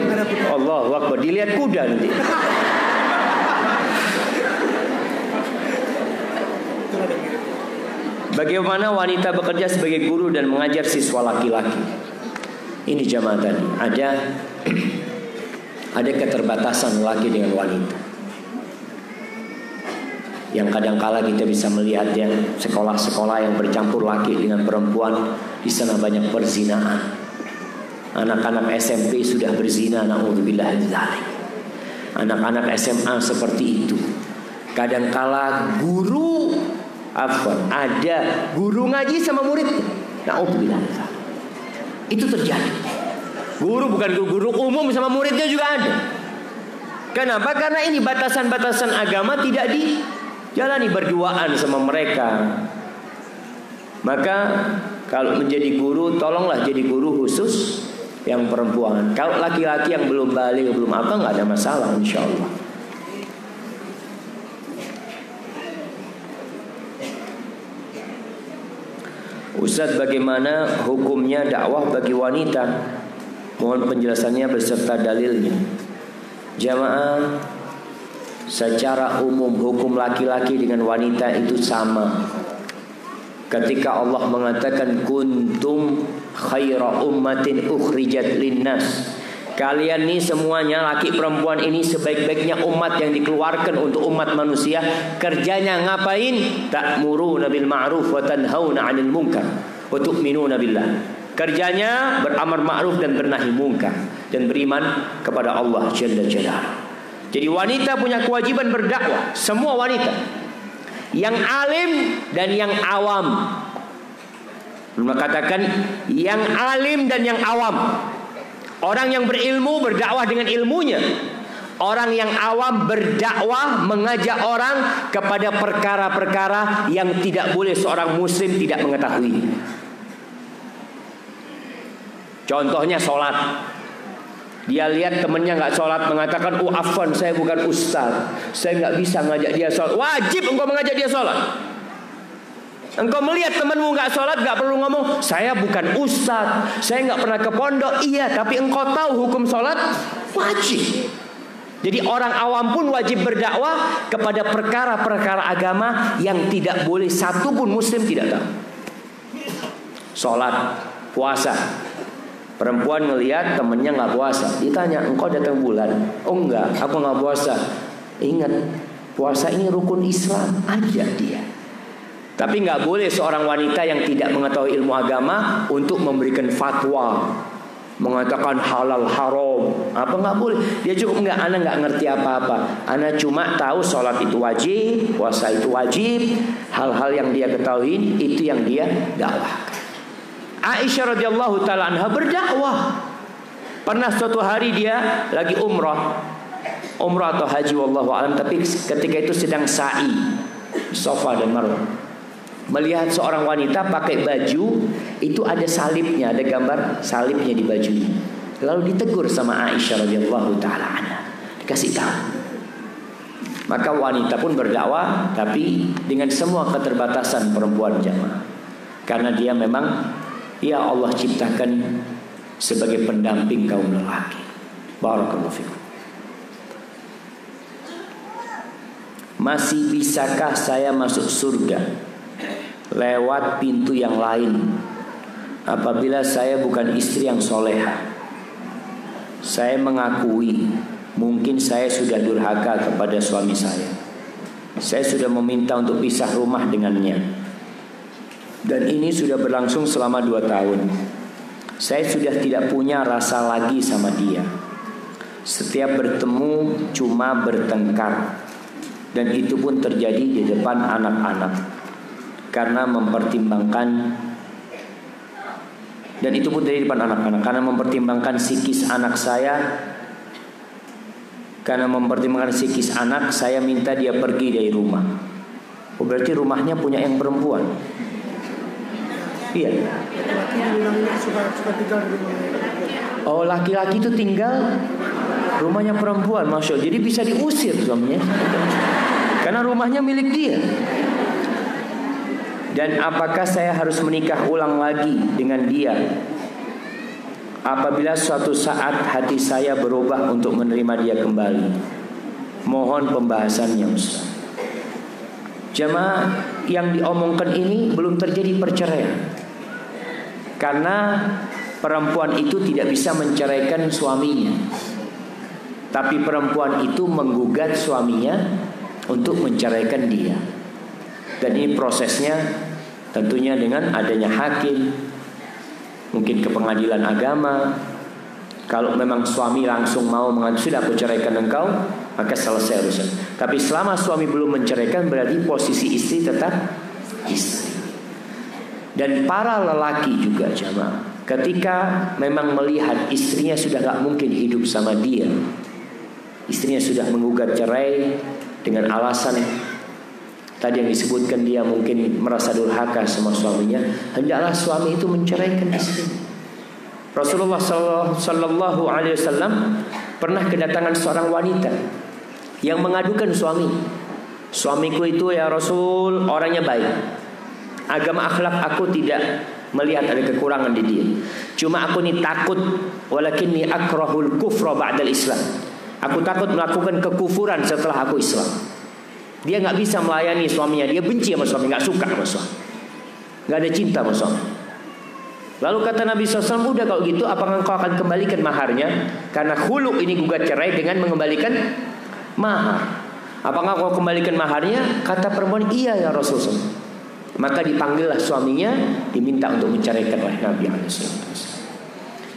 Allahu Akbar, dilihat kuda nanti. Bagaimana wanita bekerja sebagai guru dan mengajar siswa laki-laki? Ini jamaah tadi ada keterbatasan laki dengan wanita. Yang kadang-kala kita bisa melihat ya, sekolah-sekolah yang bercampur laki dengan perempuan, di sana banyak perzinahan. Anak-anak SMP sudah berzina, naudzubillah min dzalik. Anak-anak SMA seperti itu. Kadang-kala ada guru ngaji sama murid, naudzubillah min dzalik. Itu terjadi. Guru bukan guru umum sama muridnya juga ada. Kenapa? Karena ini batasan-batasan agama tidak dijalani, berduaan sama mereka. Maka kalau menjadi guru, tolonglah jadi guru khusus yang perempuan. Kalau laki-laki yang belum balik, belum apa, nggak ada masalah, insya Allah. Ustaz, bagaimana hukumnya dakwah bagi wanita? Mohon penjelasannya beserta dalilnya. Jamaah, secara umum hukum laki-laki dengan wanita itu sama. Ketika Allah mengatakan kuntum khaira ummatin ukhrijat linnas, kalian nih semuanya laki perempuan ini sebaik-baiknya umat yang dikeluarkan untuk umat manusia. Kerjanya ngapain? Ta'muruna bil ma'ruf wa tanhauna 'anil munkar wa tu'minuna billah. Kerjanya beramar ma'ruf dan bernahi munkar dan beriman kepada Allah Jalla Jalaluhu. Jadi wanita punya kewajiban berdakwah, semua wanita, yang alim dan yang awam. Belum katakan yang alim dan yang awam. Orang yang berilmu berdakwah dengan ilmunya. Orang yang awam berdakwah mengajak orang kepada perkara-perkara yang tidak boleh seorang muslim tidak mengetahui. Contohnya sholat. Dia lihat temennya nggak sholat, mengatakan, oh afwan, saya bukan ustaz, saya nggak bisa ngajak dia sholat. Wajib engkau mengajak dia sholat. Engkau melihat temanmu nggak sholat, nggak perlu ngomong, saya bukan ustaz, saya nggak pernah ke pondok. Iya, tapi engkau tahu hukum sholat wajib. Jadi orang awam pun wajib berdakwah kepada perkara-perkara agama yang tidak boleh satu pun muslim tidak tahu. Sholat, puasa. Perempuan ngelihat temennya nggak puasa, ditanya, engkau datang bulan? Oh enggak, aku nggak puasa. Ingat, puasa ini rukun Islam, ajak dia. Tapi nggak boleh seorang wanita yang tidak mengetahui ilmu agama untuk memberikan fatwa, mengatakan halal haram, apa nggak boleh. Dia cukup enggak, anak nggak ngerti apa-apa. Anak cuma tahu sholat itu wajib, puasa itu wajib. Hal-hal yang dia ketahui itu yang dia dakwahkan. Aisyah radhiyallahu taala anha berdakwah. Pernah suatu hari dia lagi umrah atau haji wallahu alam, tapi ketika itu sedang sa'i Safa dan Marwah, melihat seorang wanita pakai baju itu ada salibnya, ada gambar salibnya di bajunya. Lalu ditegur sama Aisyah radhiyallahu taala anha, dikasih tahu. Maka wanita pun berdakwah, tapi dengan semua keterbatasan perempuan jamaah, karena dia memang ya Allah ciptakan sebagai pendamping kaum lelaki. Barakallahu fikum. Masih bisakah saya masuk surga lewat pintu yang lain apabila saya bukan istri yang soleha? Saya mengakui mungkin saya sudah durhaka kepada suami saya. Saya sudah meminta untuk pisah rumah dengannya, dan ini sudah berlangsung selama 2 tahun. Saya sudah tidak punya rasa lagi sama dia. Setiap bertemu cuma bertengkar, dan itu pun terjadi di depan anak-anak. Karena mempertimbangkan psikis anak saya. Karena mempertimbangkan psikis anak, saya minta dia pergi dari rumah. Oh, berarti rumahnya punya yang perempuan. Iya. Oh, laki-laki itu tinggal rumahnya perempuan, masya Allah. Jadi bisa diusir suaminya, karena rumahnya milik dia. Dan apakah saya harus menikah ulang lagi dengan dia apabila suatu saat hati saya berubah untuk menerima dia kembali? Mohon pembahasannya, Ustaz. Jamaah, yang diomongkan ini belum terjadi perceraian, karena perempuan itu tidak bisa menceraikan suaminya, tapi perempuan itu menggugat suaminya untuk menceraikan dia. Dan ini prosesnya tentunya dengan adanya hakim, mungkin ke pengadilan agama. Kalau memang suami langsung mau mengatakan sudah aku ceraikan engkau, maka selesai urusan. Tapi selama suami belum menceraikan, berarti posisi istri tetap istri. Dan para lelaki juga jamaah, ketika memang melihat istrinya sudah gak mungkin hidup sama dia, istrinya sudah menggugat cerai dengan alasan tadi yang disebutkan, dia mungkin merasa durhaka sama suaminya, hendaklah suami itu menceraikan istrinya. Rasulullah sallallahu alaihi wasallam pernah kedatangan seorang wanita yang mengadukan suamiku itu ya Rasul orangnya baik, agama akhlak aku tidak melihat ada kekurangan di dia, cuma aku ni takut, walakinni akrahul kufra ba'dal Islam, aku takut melakukan kekufuran setelah aku Islam. Dia nggak bisa melayani suaminya, dia benci sama suami, nggak suka sama suami, nggak ada cinta sama suami. Lalu kata Nabi SAW, udah kalau gitu apakah engkau akan kembalikan maharnya? Karena khulu ini gugat cerai dengan mengembalikan mahar. Apakah engkau kembalikan maharnya? Kata perempuan, iya ya Rasulullah. Maka dipanggillah suaminya, diminta untuk menceraikan oleh Nabi SAW.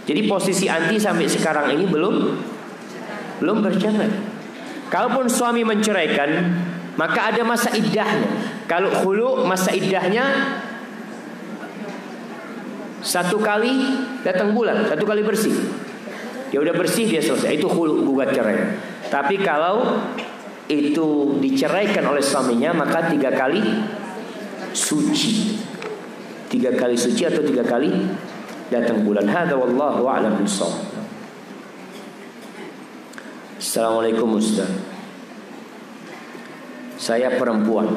Jadi posisi anti sampai sekarang ini belum bercerai. Kalaupun suami menceraikan, maka ada masa iddahnya. Kalau khulu, masa iddahnya 1 kali datang bulan, 1 kali bersih. Dia udah bersih, dia selesai. Itu khulu, gugat cerai. Tapi kalau itu diceraikan oleh suaminya, maka 3 kali suci. 3 kali suci atau 3 kali datang bulan. Hadza wallahu a'lam bishawab. Assalamualaikum Ustaz. Saya perempuan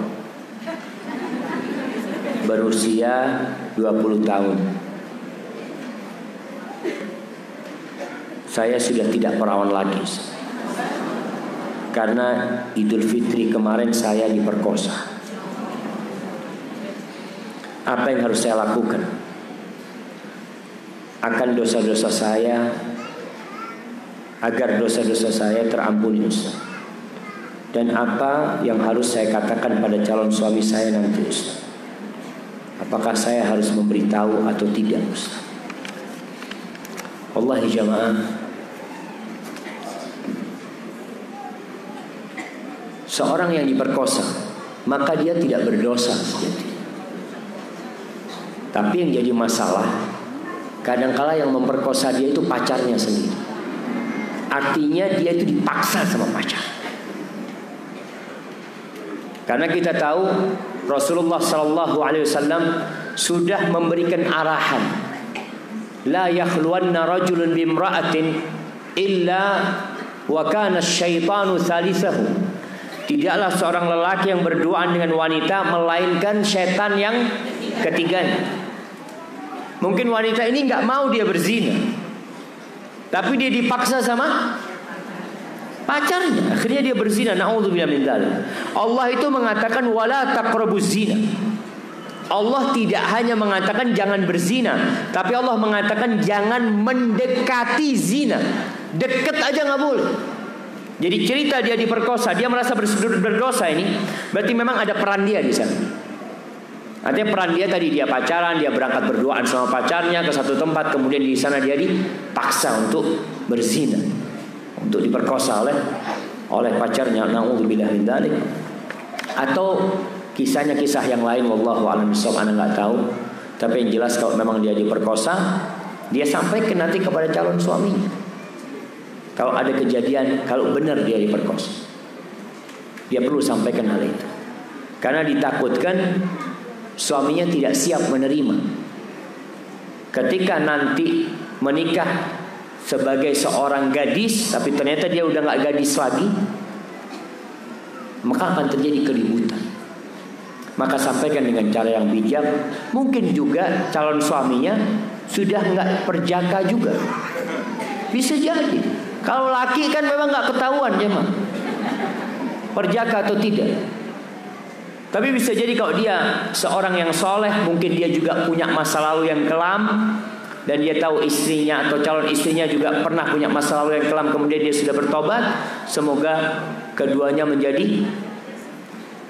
berusia 20 tahun. Saya sudah tidak perawan lagi, Ustaz. Karena Idul Fitri kemarin saya diperkosa. Apa yang harus saya lakukan? Akan dosa-dosa saya, agar dosa-dosa saya terampuni, Ustaz. Dan apa yang harus saya katakan pada calon suami saya nanti, Ustaz? Apakah saya harus memberitahu atau tidak, Ustaz? Wallahi jamaah, seorang yang diperkosa maka dia tidak berdosa sejati. Tapi yang jadi masalah, kadangkala yang memperkosa dia itu pacarnya sendiri. Artinya dia itu dipaksa sama pacar. Karena kita tahu Rasulullah SAW sudah memberikan arahan, la yakhluwanna rajulun bimra'atin illa wa kana asyaitanu thalithahu. Tidaklah seorang lelaki yang berduaan dengan wanita melainkan setan yang ketiganya. Mungkin wanita ini nggak mau dia berzina, tapi dia dipaksa sama pacarnya, akhirnya dia berzina. Na'udzubillah min dzalik. Allah itu mengatakan wala taqrabuz zina. Allah tidak hanya mengatakan jangan berzina, tapi Allah mengatakan jangan mendekati zina. Deket aja nggak boleh. Jadi cerita dia diperkosa, dia merasa berdosa ini, berarti memang ada peran dia di sana. Artinya peran dia tadi, dia pacaran, dia berangkat berduaan sama pacarnya ke satu tempat, kemudian di sana dia dipaksa untuk berzina, untuk diperkosa oleh pacarnya. Na'udzubillah min dzalik. Atau kisah yang lain, wallahu a'lam bishawab, ana enggak tahu. Tapi yang jelas kalau memang dia diperkosa, dia sampaikan nanti kepada calon suaminya. Kalau ada kejadian, kalau benar dia diperkosa, dia perlu sampaikan hal itu. Karena ditakutkan suaminya tidak siap menerima. Ketika nanti menikah sebagai seorang gadis, tapi ternyata dia udah nggak gadis lagi, maka akan terjadi keributan. Maka sampaikan dengan cara yang bijak. Mungkin juga calon suaminya sudah nggak perjaka juga, bisa jadi. Kalau laki kan memang nggak ketahuan jemaah perjaka atau tidak. Tapi bisa jadi kalau dia seorang yang soleh, mungkin dia juga punya masa lalu yang kelam, dan dia tahu istrinya atau calon istrinya juga pernah punya masa lalu yang kelam, kemudian dia sudah bertobat. Semoga keduanya menjadi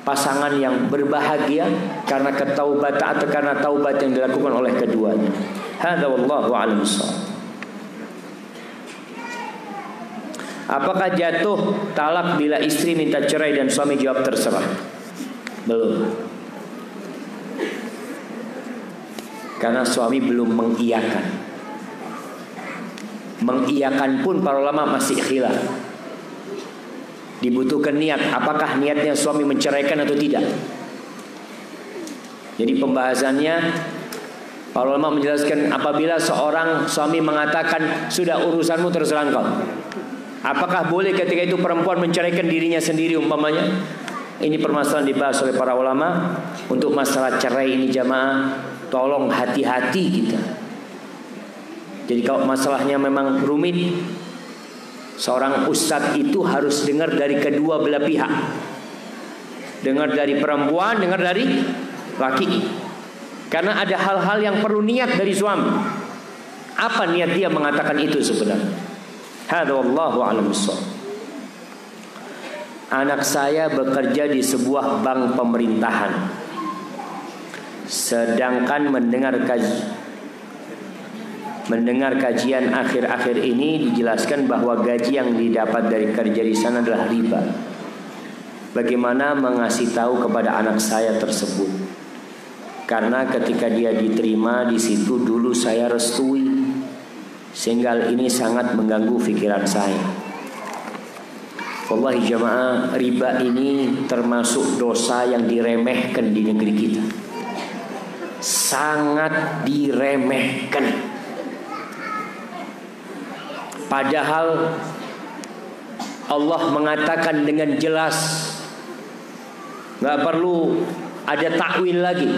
pasangan yang berbahagia karena ketaubatan atau karena taubat yang dilakukan oleh keduanya. Hadza wallahu a'lam bishawab. Apakah jatuh talak bila istri minta cerai dan suami jawab terserah? Belum. Karena suami belum mengiyakan. Mengiyakan pun para ulama masih khilaf. Dibutuhkan niat. Apakah niatnya suami menceraikan atau tidak? Jadi pembahasannya, para ulama menjelaskan apabila seorang suami mengatakan sudah urusanmu terserah engkau. Apakah boleh ketika itu perempuan menceraikan dirinya sendiri umpamanya? Ini permasalahan dibahas oleh para ulama. Untuk masalah cerai ini jamaah, tolong hati-hati kita. Jadi kalau masalahnya memang rumit, seorang ustadz itu harus dengar dari kedua belah pihak. Dengar dari perempuan, dengar dari laki. Karena ada hal-hal yang perlu niat dari suami. Apa niat dia mengatakan itu sebenarnya? Hadza wallahu a'lam bishawab. Anak saya bekerja di sebuah bank pemerintahan. Sedangkan mendengar kajian akhir-akhir ini dijelaskan bahwa gaji yang didapat dari kerja di sana adalah riba. Bagaimana mengasih tahu kepada anak saya tersebut? Karena ketika dia diterima di situ dulu saya restui, sehingga ini sangat mengganggu pikiran saya. Wallahi jamaah, riba ini termasuk dosa yang diremehkan di negeri kita. Sangat diremehkan. Padahal Allah mengatakan dengan jelas, nggak perlu ada takwil lagi.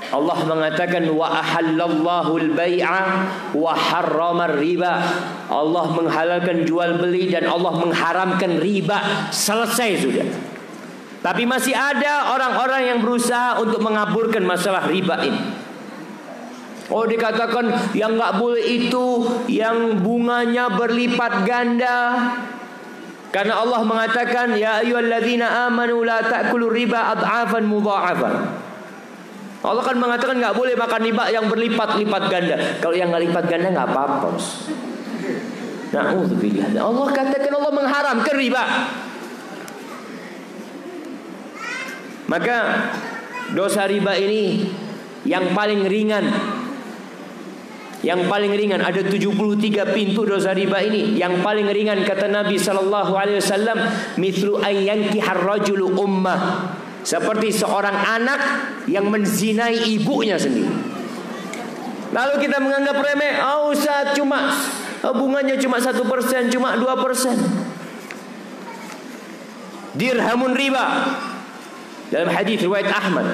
Allah mengatakan wa ahallallahu al-bai'a wa harrama riba. Allah menghalalkan jual beli dan Allah mengharamkan riba. Selesai sudah. Tapi masih ada orang-orang yang berusaha untuk mengaburkan masalah riba ini. Oh, dikatakan yang nggak boleh itu yang bunganya berlipat ganda. Karena Allah mengatakan ya ayyuhalladzina amanu la ta'kulu riba ad'afan mudha'afan. Allah kan mengatakan nggak boleh makan riba yang berlipat-lipat ganda. Kalau yang nggak lipat ganda nggak apa-apa. Na'udzubillah. Allah katakan Allah mengharamkan riba. Maka dosa riba ini yang paling ringan. Yang paling ringan, ada 73 pintu dosa riba ini. Yang paling ringan kata Nabi SAW, mithlu ayyankihar rajulu ummah, seperti seorang anak yang menzinai ibunya sendiri. Lalu kita menganggap remeh, Ustaz, cuma bunganya cuma 1%, cuma 2%. Dirhamun riba. Dalam hadis riwayat Ahmad,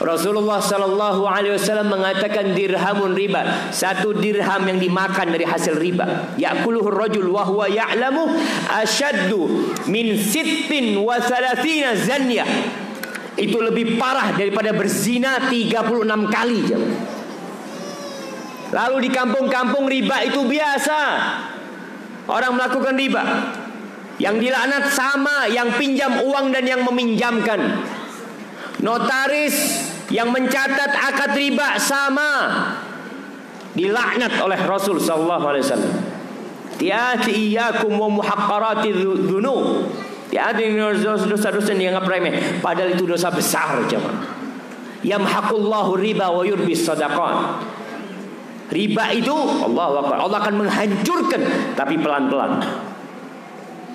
Rasulullah sallallahu alaihi wasallam mengatakan dirhamun riba, 1 dirham yang dimakan dari hasil riba. Ya'kuluhu ar-rajul wa huwa ya'lamu ashaddu min 36 zanya. Itu lebih parah daripada berzina 36 kali. Lalu di kampung-kampung riba itu biasa. Orang melakukan riba. Yang dilaknat sama yang pinjam uang dan yang meminjamkan. Notaris yang mencatat akad riba sama, dilaknat oleh Rasul sallallahu alaihi wasallam. Tiati iyyakum wa muhaqqarati dzunub. Tiati dosa-dosa yang dianggap remeh, padahal itu dosa besar, jemaah. Yamhaqullahu riba wa yurbis shadaqat. Riba itu Allahu Akbar, Allah akan menghancurkan, tapi pelan-pelan.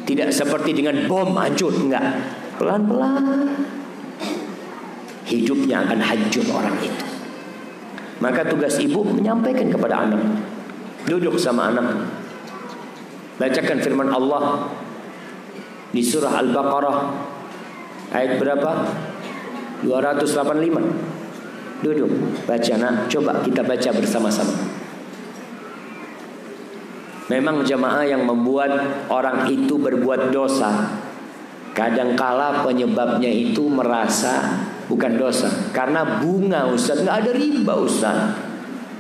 Tidak seperti dengan bom hancur, enggak. Pelan-pelan. Hidupnya akan hancur orang itu. Maka tugas ibu menyampaikan kepada anak. Duduk sama anak, bacakan firman Allah di surah Al-Baqarah ayat berapa? 285. Duduk, baca nak. Coba kita baca bersama-sama. Memang jemaah yang membuat orang itu berbuat dosa, kadangkala penyebabnya itu merasa bukan dosa, karena bunga, Ustaz. Nggak ada riba, Ustaz.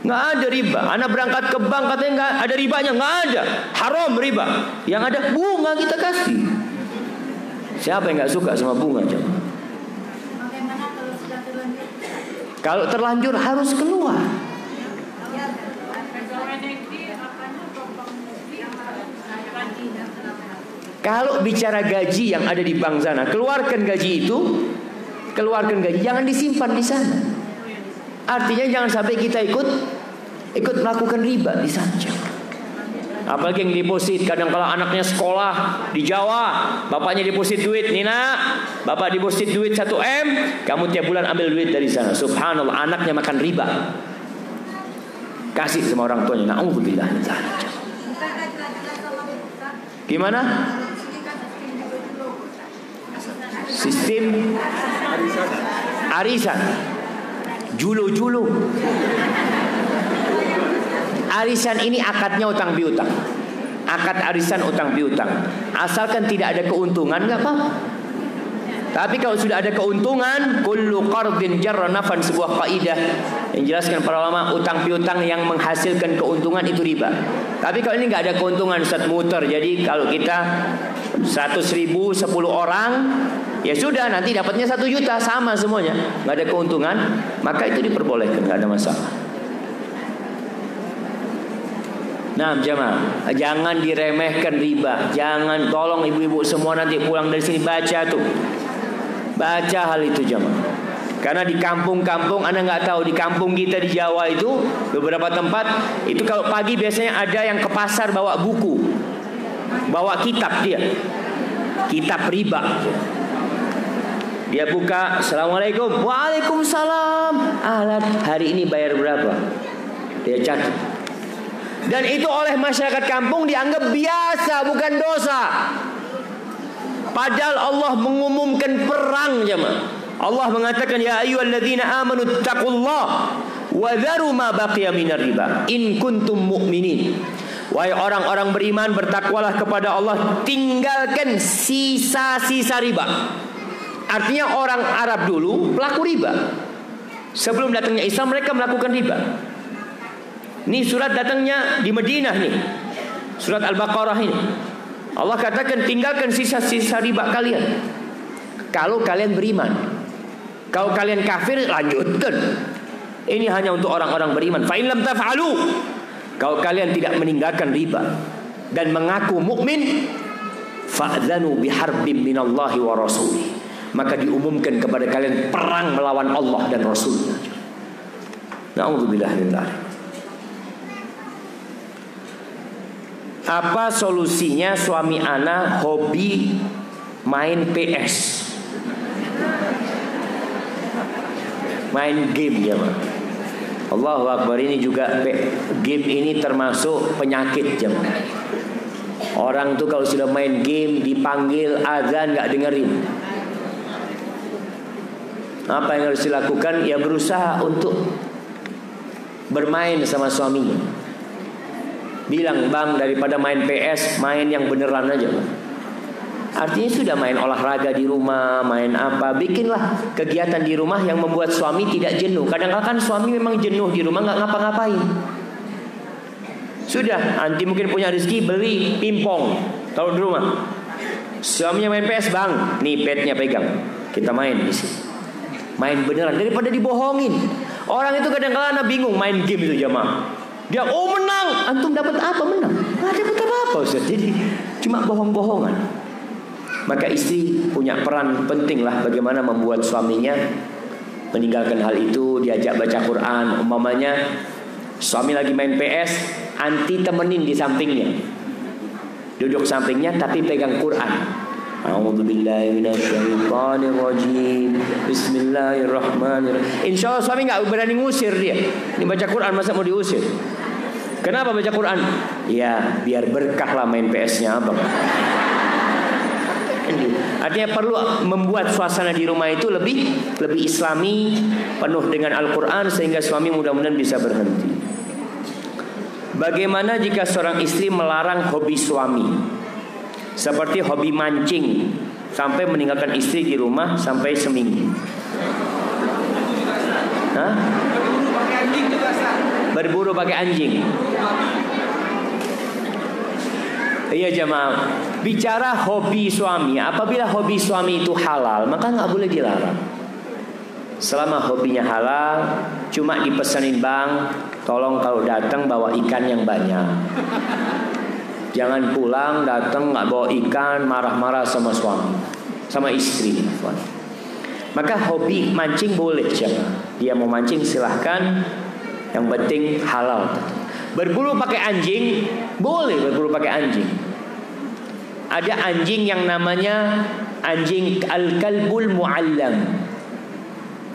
Nggak ada riba. Anak berangkat ke bank katanya nggak ada ribanya. Nggak ada. Haram riba. Yang ada bunga kita kasih. Siapa yang nggak suka sama bunga, coba? Bagaimana kalau sudah terlanjur? Kalau terlanjur harus keluar. Kalau bicara gaji yang ada di bank sana, keluarkan gaji itu. Keluarkan gaji, jangan disimpan di sana. Artinya jangan sampai kita ikut melakukan riba di sana. Apalagi yang deposit, kadang kalau anaknya sekolah di Jawa, bapaknya deposit duit, Nina, bapak deposit duit 1M, kamu tiap bulan ambil duit dari sana. Subhanallah, anaknya makan riba. Kasih sama orang tuanya. Na'udzubillah. Gimana? Sistem arisan, julu-julu. Arisan ini akadnya utang piutang. Akad arisan utang piutang. Asalkan tidak ada keuntungan, nggak apa-apa. Tapi kalau sudah ada keuntungan, kullu qardin jarra nafan, sebuah kaidah yang jelaskan para ulama, utang piutang yang menghasilkan keuntungan itu riba. Tapi kalau ini nggak ada keuntungan, Ustaz, muter. Jadi kalau kita 100.000 10 orang, ya sudah, nanti dapatnya 1 juta, sama semuanya, nggak ada keuntungan, maka itu diperbolehkan, nggak ada masalah. Nah, jemaah, jangan diremehkan riba. Jangan, tolong ibu-ibu semua nanti pulang dari sini baca tuh, baca hal itu, jemaah. Karena di kampung-kampung, Anda nggak tahu, di kampung kita di Jawa itu beberapa tempat itu kalau pagi biasanya ada yang ke pasar bawa buku, bawa kitab, kitab riba. Dia buka, Assalamualaikum, Waalaikumsalam. Alat, hari ini bayar berapa? Dia catat. Dan itu oleh masyarakat kampung dianggap biasa, bukan dosa. Padahal Allah mengumumkan perang, jemaah. Allah mengatakan, ya ayyuhalladzina amanu taqullaha wa dharu ma baqiya minar riba in kuntum mu'minin. Wahai orang-orang beriman, bertakwalah kepada Allah, tinggalkan sisa-sisa riba. Artinya orang Arab dulu pelaku riba. Sebelum datangnya Islam mereka melakukan riba. Ini surat datangnya di Madinah nih. Surat Al-Baqarah ini. Allah katakan tinggalkan sisa-sisa riba kalian. Kalau kalian beriman. Kalau kalian kafir lanjutkan. Ini hanya untuk orang-orang beriman. Fa in lam taf'alu. Kalau kalian tidak meninggalkan riba dan mengaku mukmin, fa'dzanu biharbin minallahi wa rasulih. Maka diumumkan kepada kalian perang melawan Allah dan Rasulnya. Na'udzubillah min dzalik. Apa solusinya suami ana hobi main PS? Main game ya, Pak. Allahu Akbar, ini juga game ini termasuk penyakit jemaah. Orang tuh kalau sudah main game dipanggil azan nggak dengerin. Apa yang harus dilakukan? Ya berusaha untuk bermain sama suaminya. Bilang, bang, daripada main PS, main yang beneran aja, Bang. Artinya sudah main olahraga di rumah, main apa, bikinlah kegiatan di rumah yang membuat suami tidak jenuh. Kadang-kadang kan suami memang jenuh di rumah, nggak ngapa-ngapain. Sudah, anti mungkin punya rezeki, beli pingpong, taruh di rumah. Suaminya main PS, bang, nih padnya pegang, kita main di sini. Main beneran daripada dibohongin. Orang itu kadang-kadang bingung main game itu jamaah. Dia menang, antum dapat apa menang? Nggak dapat apa-apa Ustaz. Jadi cuma bohong-bohongan. Maka istri punya peran penting lah bagaimana membuat suaminya meninggalkan hal itu. Diajak baca Quran. Umpamanya suami lagi main PS, anti temenin di sampingnya, duduk sampingnya tapi pegang Quran. A'udzubillahi minasyaitonirrajim. Bismillahirrahmanirrahim. Insya Allah suami gak berani ngusir dia. Ini baca Quran masa mau diusir? Kenapa baca Quran? Ya biar berkah lah main PS-nya abang. Artinya perlu membuat suasana di rumah itu lebih islami, penuh dengan Al-Quran, sehingga suami mudah-mudahan bisa berhenti. Bagaimana jika seorang istri melarang hobi suami, seperti hobi mancing, sampai meninggalkan istri di rumah sampai seminggu? Hah? Berburu pakai anjing. Iya jemaah, bicara hobi suami. Apabila hobi suami itu halal, maka nggak boleh dilarang. Selama hobinya halal, cuma dipesanin, bang, tolong kalau datang bawa ikan yang banyak. Jangan pulang datang nggak bawa ikan, marah-marah sama suami, sama istri. Maka hobi mancing boleh jemaah. Dia mau mancing silahkan, yang penting halal. Berburu pakai anjing boleh, berburu pakai anjing. Ada anjing yang namanya anjing al-kalbul mu'allam.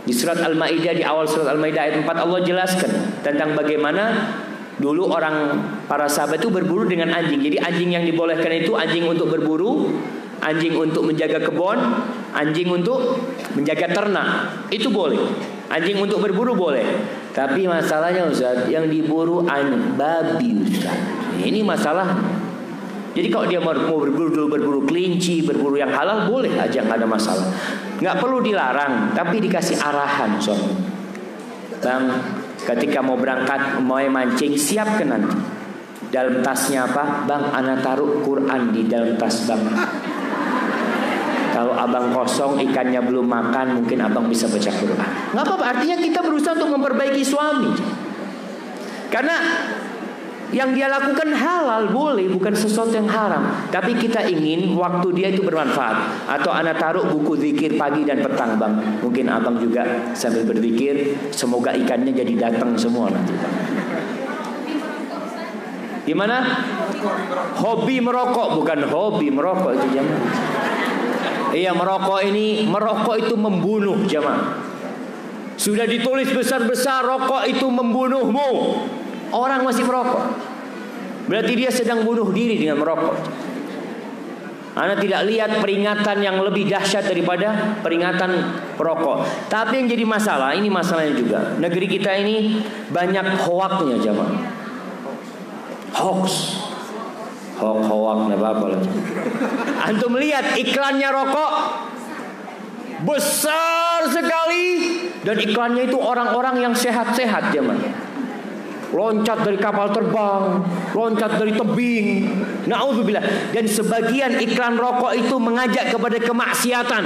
Di surat Al-Maidah, di awal surat Al-Maidah ayat 4 Allah jelaskan tentang bagaimana dulu orang para sahabat itu berburu dengan anjing. Jadi anjing yang dibolehkan itu anjing untuk berburu, anjing untuk menjaga kebun, anjing untuk menjaga ternak. Itu boleh. Anjing untuk berburu boleh. Tapi masalahnya Ustaz, yang diburu babi Ustaz. Ini masalah. Jadi kalau dia mau berburu kelinci, berburu yang halal boleh aja, nggak ada masalah. Nggak perlu dilarang, tapi dikasih arahan suami. Bang, ketika mau berangkat mau mancing, siapkan nanti dalam tasnya apa? Bang, ana taruh Quran di dalam tas bang. Kalau abang kosong, ikannya belum makan, mungkin abang bisa baca Quran. Nggak apa-apa, artinya kita berusaha untuk memperbaiki suami. Karena yang dia lakukan halal boleh, bukan sesuatu yang haram. Tapi kita ingin waktu dia itu bermanfaat. Atau anak taruh buku zikir pagi dan petang bang. Mungkin abang juga sambil berzikir, semoga ikannya jadi datang semua nanti bang. Gimana? Hobi merokok, bukan hobi merokok itu jemaah. Iya, merokok itu membunuh jemaah. Sudah ditulis besar-besar rokok itu membunuhmu. Orang masih merokok. Berarti dia sedang bunuh diri dengan merokok. Anda tidak lihat peringatan yang lebih dahsyat daripada peringatan perokok. Tapi yang jadi masalah, ini masalahnya juga. Negeri kita ini banyak hoaknya jamaah. Hoax. Hoak, apa lagi. Antum lihat iklannya rokok besar sekali, dan iklannya itu orang-orang yang sehat-sehat jamaah. Loncat dari kapal terbang, loncat dari tebing. Na'udzubillah. Dan sebagian iklan rokok itu mengajak kepada kemaksiatan.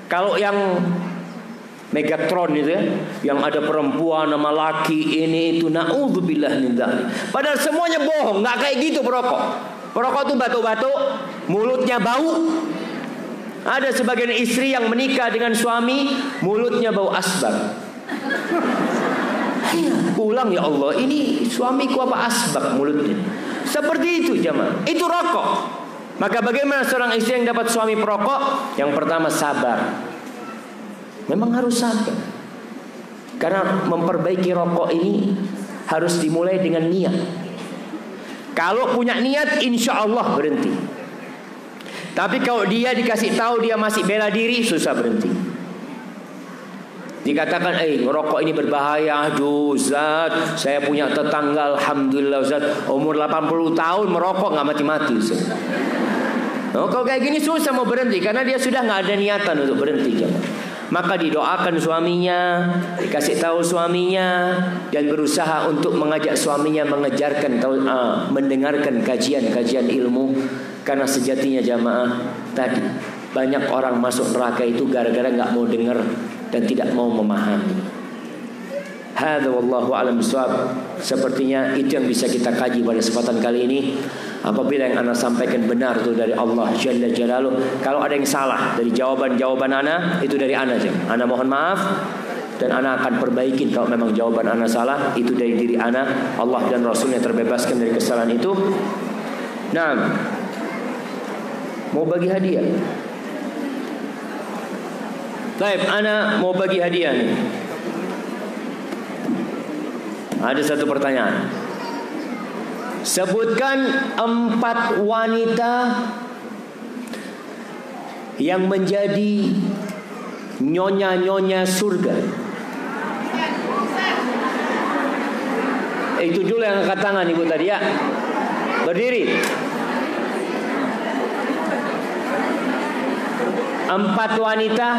Kalau yang Megatron itu ya, yang ada perempuan sama laki ini itu, na'udzubillah min dzalik. Padahal semuanya bohong, nggak kayak gitu perokok. Perokok itu batuk-batuk, mulutnya bau. Ada sebagian istri yang menikah dengan suami, mulutnya bau asbak. Pulang, ya Allah, ini suamiku apa asbak mulutnya. Seperti itu jemaah. Itu rokok. Maka bagaimana seorang istri yang dapat suami perokok? Yang pertama sabar. Memang harus sabar. Karena memperbaiki rokok ini harus dimulai dengan niat. Kalau punya niat, insya Allah berhenti. Tapi kalau dia dikasih tahu dia masih bela diri, susah berhenti. Dikatakan, ngerokok ini berbahaya. Aduh Ustaz, saya punya tetangga, alhamdulillah Ustaz, umur 80 tahun merokok nggak mati-mati Ustaz. Kalau kayak gini susah mau berhenti, karena dia sudah nggak ada niatan untuk berhenti. Maka didoakan suaminya, dikasih tahu suaminya, dan berusaha untuk mengajak suaminya mengejarkan, mendengarkan kajian-kajian ilmu. Karena sejatinya jamaah tadi, banyak orang masuk neraka itu gara-gara nggak mau dengar dan tidak mau memahami. Hadza wallahu a'lam bishawab. Sepertinya itu yang bisa kita kaji pada kesempatan kali ini. Apabila yang ana sampaikan benar itu dari Allah Jalla Jalaluh, kalau ada yang salah dari jawaban-jawaban ana, itu dari ana aja. Ana mohon maaf, dan ana akan perbaikin kalau memang jawaban ana salah, itu dari diri ana. Allah dan Rasulnya terbebaskan dari kesalahan itu. Nah, mau bagi hadiah. Baik, ana mau bagi hadiah nih. Ada satu pertanyaan. Sebutkan 4 wanita yang menjadi nyonya-nyonya surga. Itu dulu yang angkat tangan ibu tadi ya. Berdiri. 4 wanita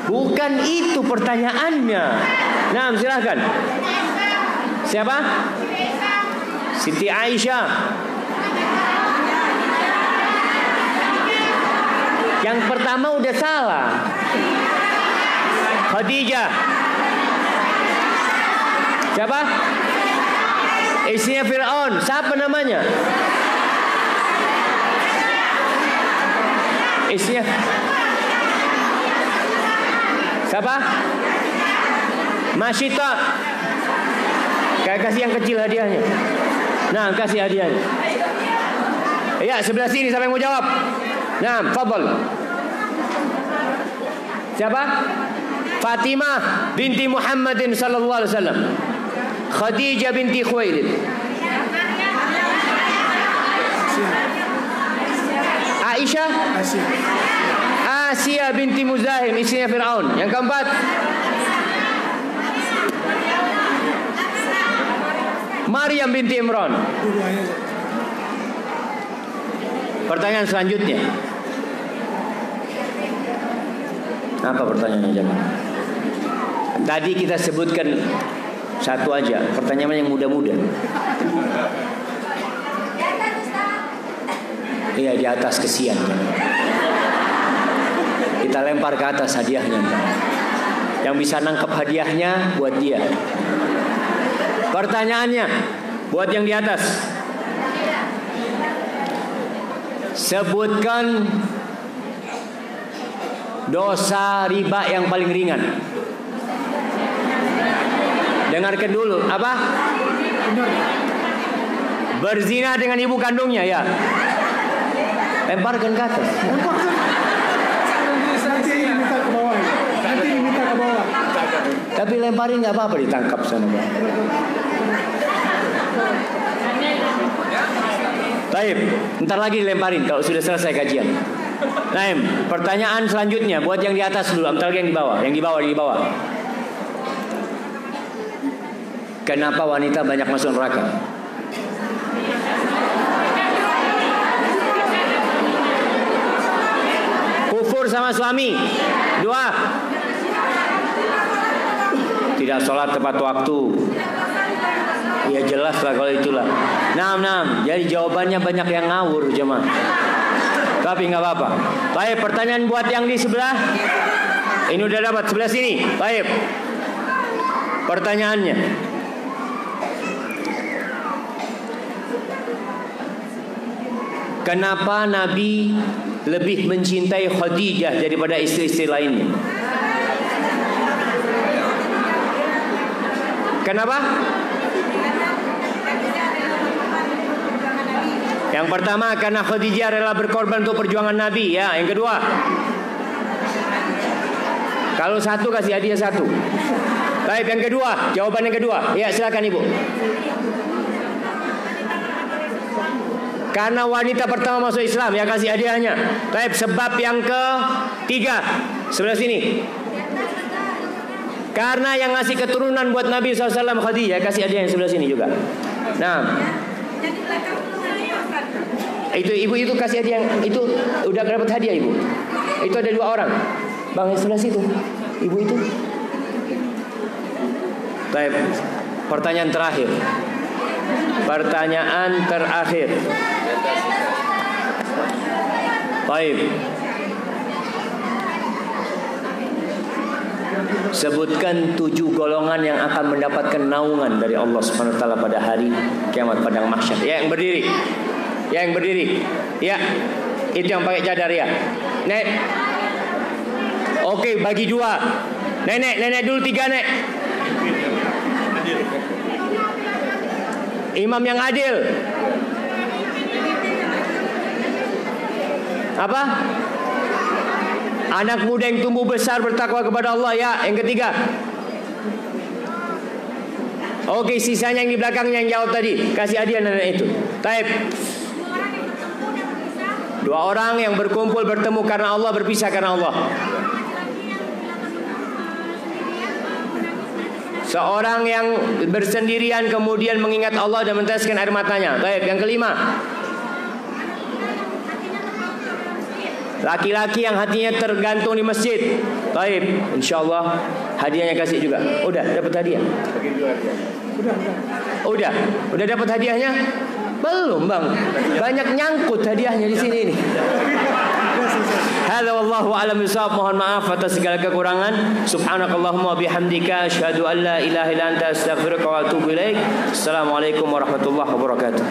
bukan itu pertanyaannya. Nah, silahkan. Siapa? Siti Aisyah. Yang pertama udah salah. Khadijah. Siapa? Istrinya Fir'aun. Siapa namanya? Istrinya siapa? Masyita. Kayak kasih yang kecil hadiahnya. Nah, kasih hadiahnya. Ya, sebelah sini siapa yang mau jawab? Nah, fadhal. Siapa? Fatimah binti Muhammadin sallallahu alaihi wasallam. Khadijah binti Khuwailid. Aisyah. Asia binti Muzahim, istrinya Fir'aun. Yang keempat, Maryam binti Imran. Pertanyaan selanjutnya. Apa pertanyaannya jemaah? Tadi kita sebutkan satu aja. Pertanyaan yang muda-muda. Iya, di atas, kesian. Kita lempar ke atas hadiahnya. Yang bisa nangkep hadiahnya buat dia. Pertanyaannya buat yang di atas. Sebutkan dosa riba yang paling ringan. Dengarkan dulu. Apa? Berzina dengan ibu kandungnya, ya. Lemparkan ke atas. Nanti minta ke bawah. Tapi lemparin nggak apa-apa, ditangkap sana. Baik, ntar lagi dilemparin kalau sudah selesai kajian. Naim, pertanyaan selanjutnya buat yang di atas dulu, ntar lagi yang di bawah, yang di bawah. Kenapa wanita banyak masuk neraka? Kufur sama suami. 2. Tidak sholat tepat waktu. Ya jelas lah kalau itulah. 6. Jadi jawabannya banyak yang ngawur jemaah. Tapi nggak apa-apa. Baik, pertanyaan buat yang di sebelah. Ini udah dapat sebelah sini. Baik. Pertanyaannya. Kenapa Nabi lebih mencintai Khadijah daripada istri-istri lainnya? Kenapa? Yang pertama karena Khadijah rela berkorban untuk perjuangan Nabi ya. Yang kedua, kalau satu kasih hadiah satu. Baik, yang kedua, jawaban yang kedua. Ya silakan Ibu. Karena wanita pertama masuk Islam ya kasih hadiahnya. Baik, sebab yang ketiga sebelah sini. Karena yang ngasih keturunan buat Nabi SAW Khadijah, kasih hadiah yang sebelah sini juga. Nah, itu ibu itu kasih hadiah itu udah dapat hadiah ibu. Itu ada 2 orang. Bang yang sebelah situ, ibu itu. Baik, pertanyaan terakhir. Baik. Sebutkan 7 golongan yang akan mendapatkan naungan dari Allah Subhanahu wa taala pada hari kiamat padang mahsyar. Ya, yang berdiri. Ya. Itu yang pakai cadar ya. Nek. Oke, bagi 2. Nenek dulu 3, Nek. Imam yang adil. Apa? Anak muda yang tumbuh besar bertakwa kepada Allah ya. Yang ketiga. Oke, sisanya yang di belakangnya yang jawab tadi. Kasih hadiah nenek itu. Taib. 2 orang yang berkumpul bertemu karena Allah, berpisah karena Allah. Seorang yang bersendirian kemudian mengingat Allah dan meneteskan air matanya. Taib. Yang kelima. Laki-laki yang hatinya tergantung di masjid. Taib, insyaallah hadiahnya kasih juga. Udah dapat hadiah? Udah dapat hadiahnya? Belum bang, banyak nyangkut hadiahnya di sini nih. Hadza wallahu a'lam bishawab. Mohon maaf atas segala kekurangan. Subhanakallahumma wa bihamdika asyhadu an la ilaha illa anta astaghfiruka wa atubu ilaik. Assalamualaikum warahmatullahi wabarakatuh.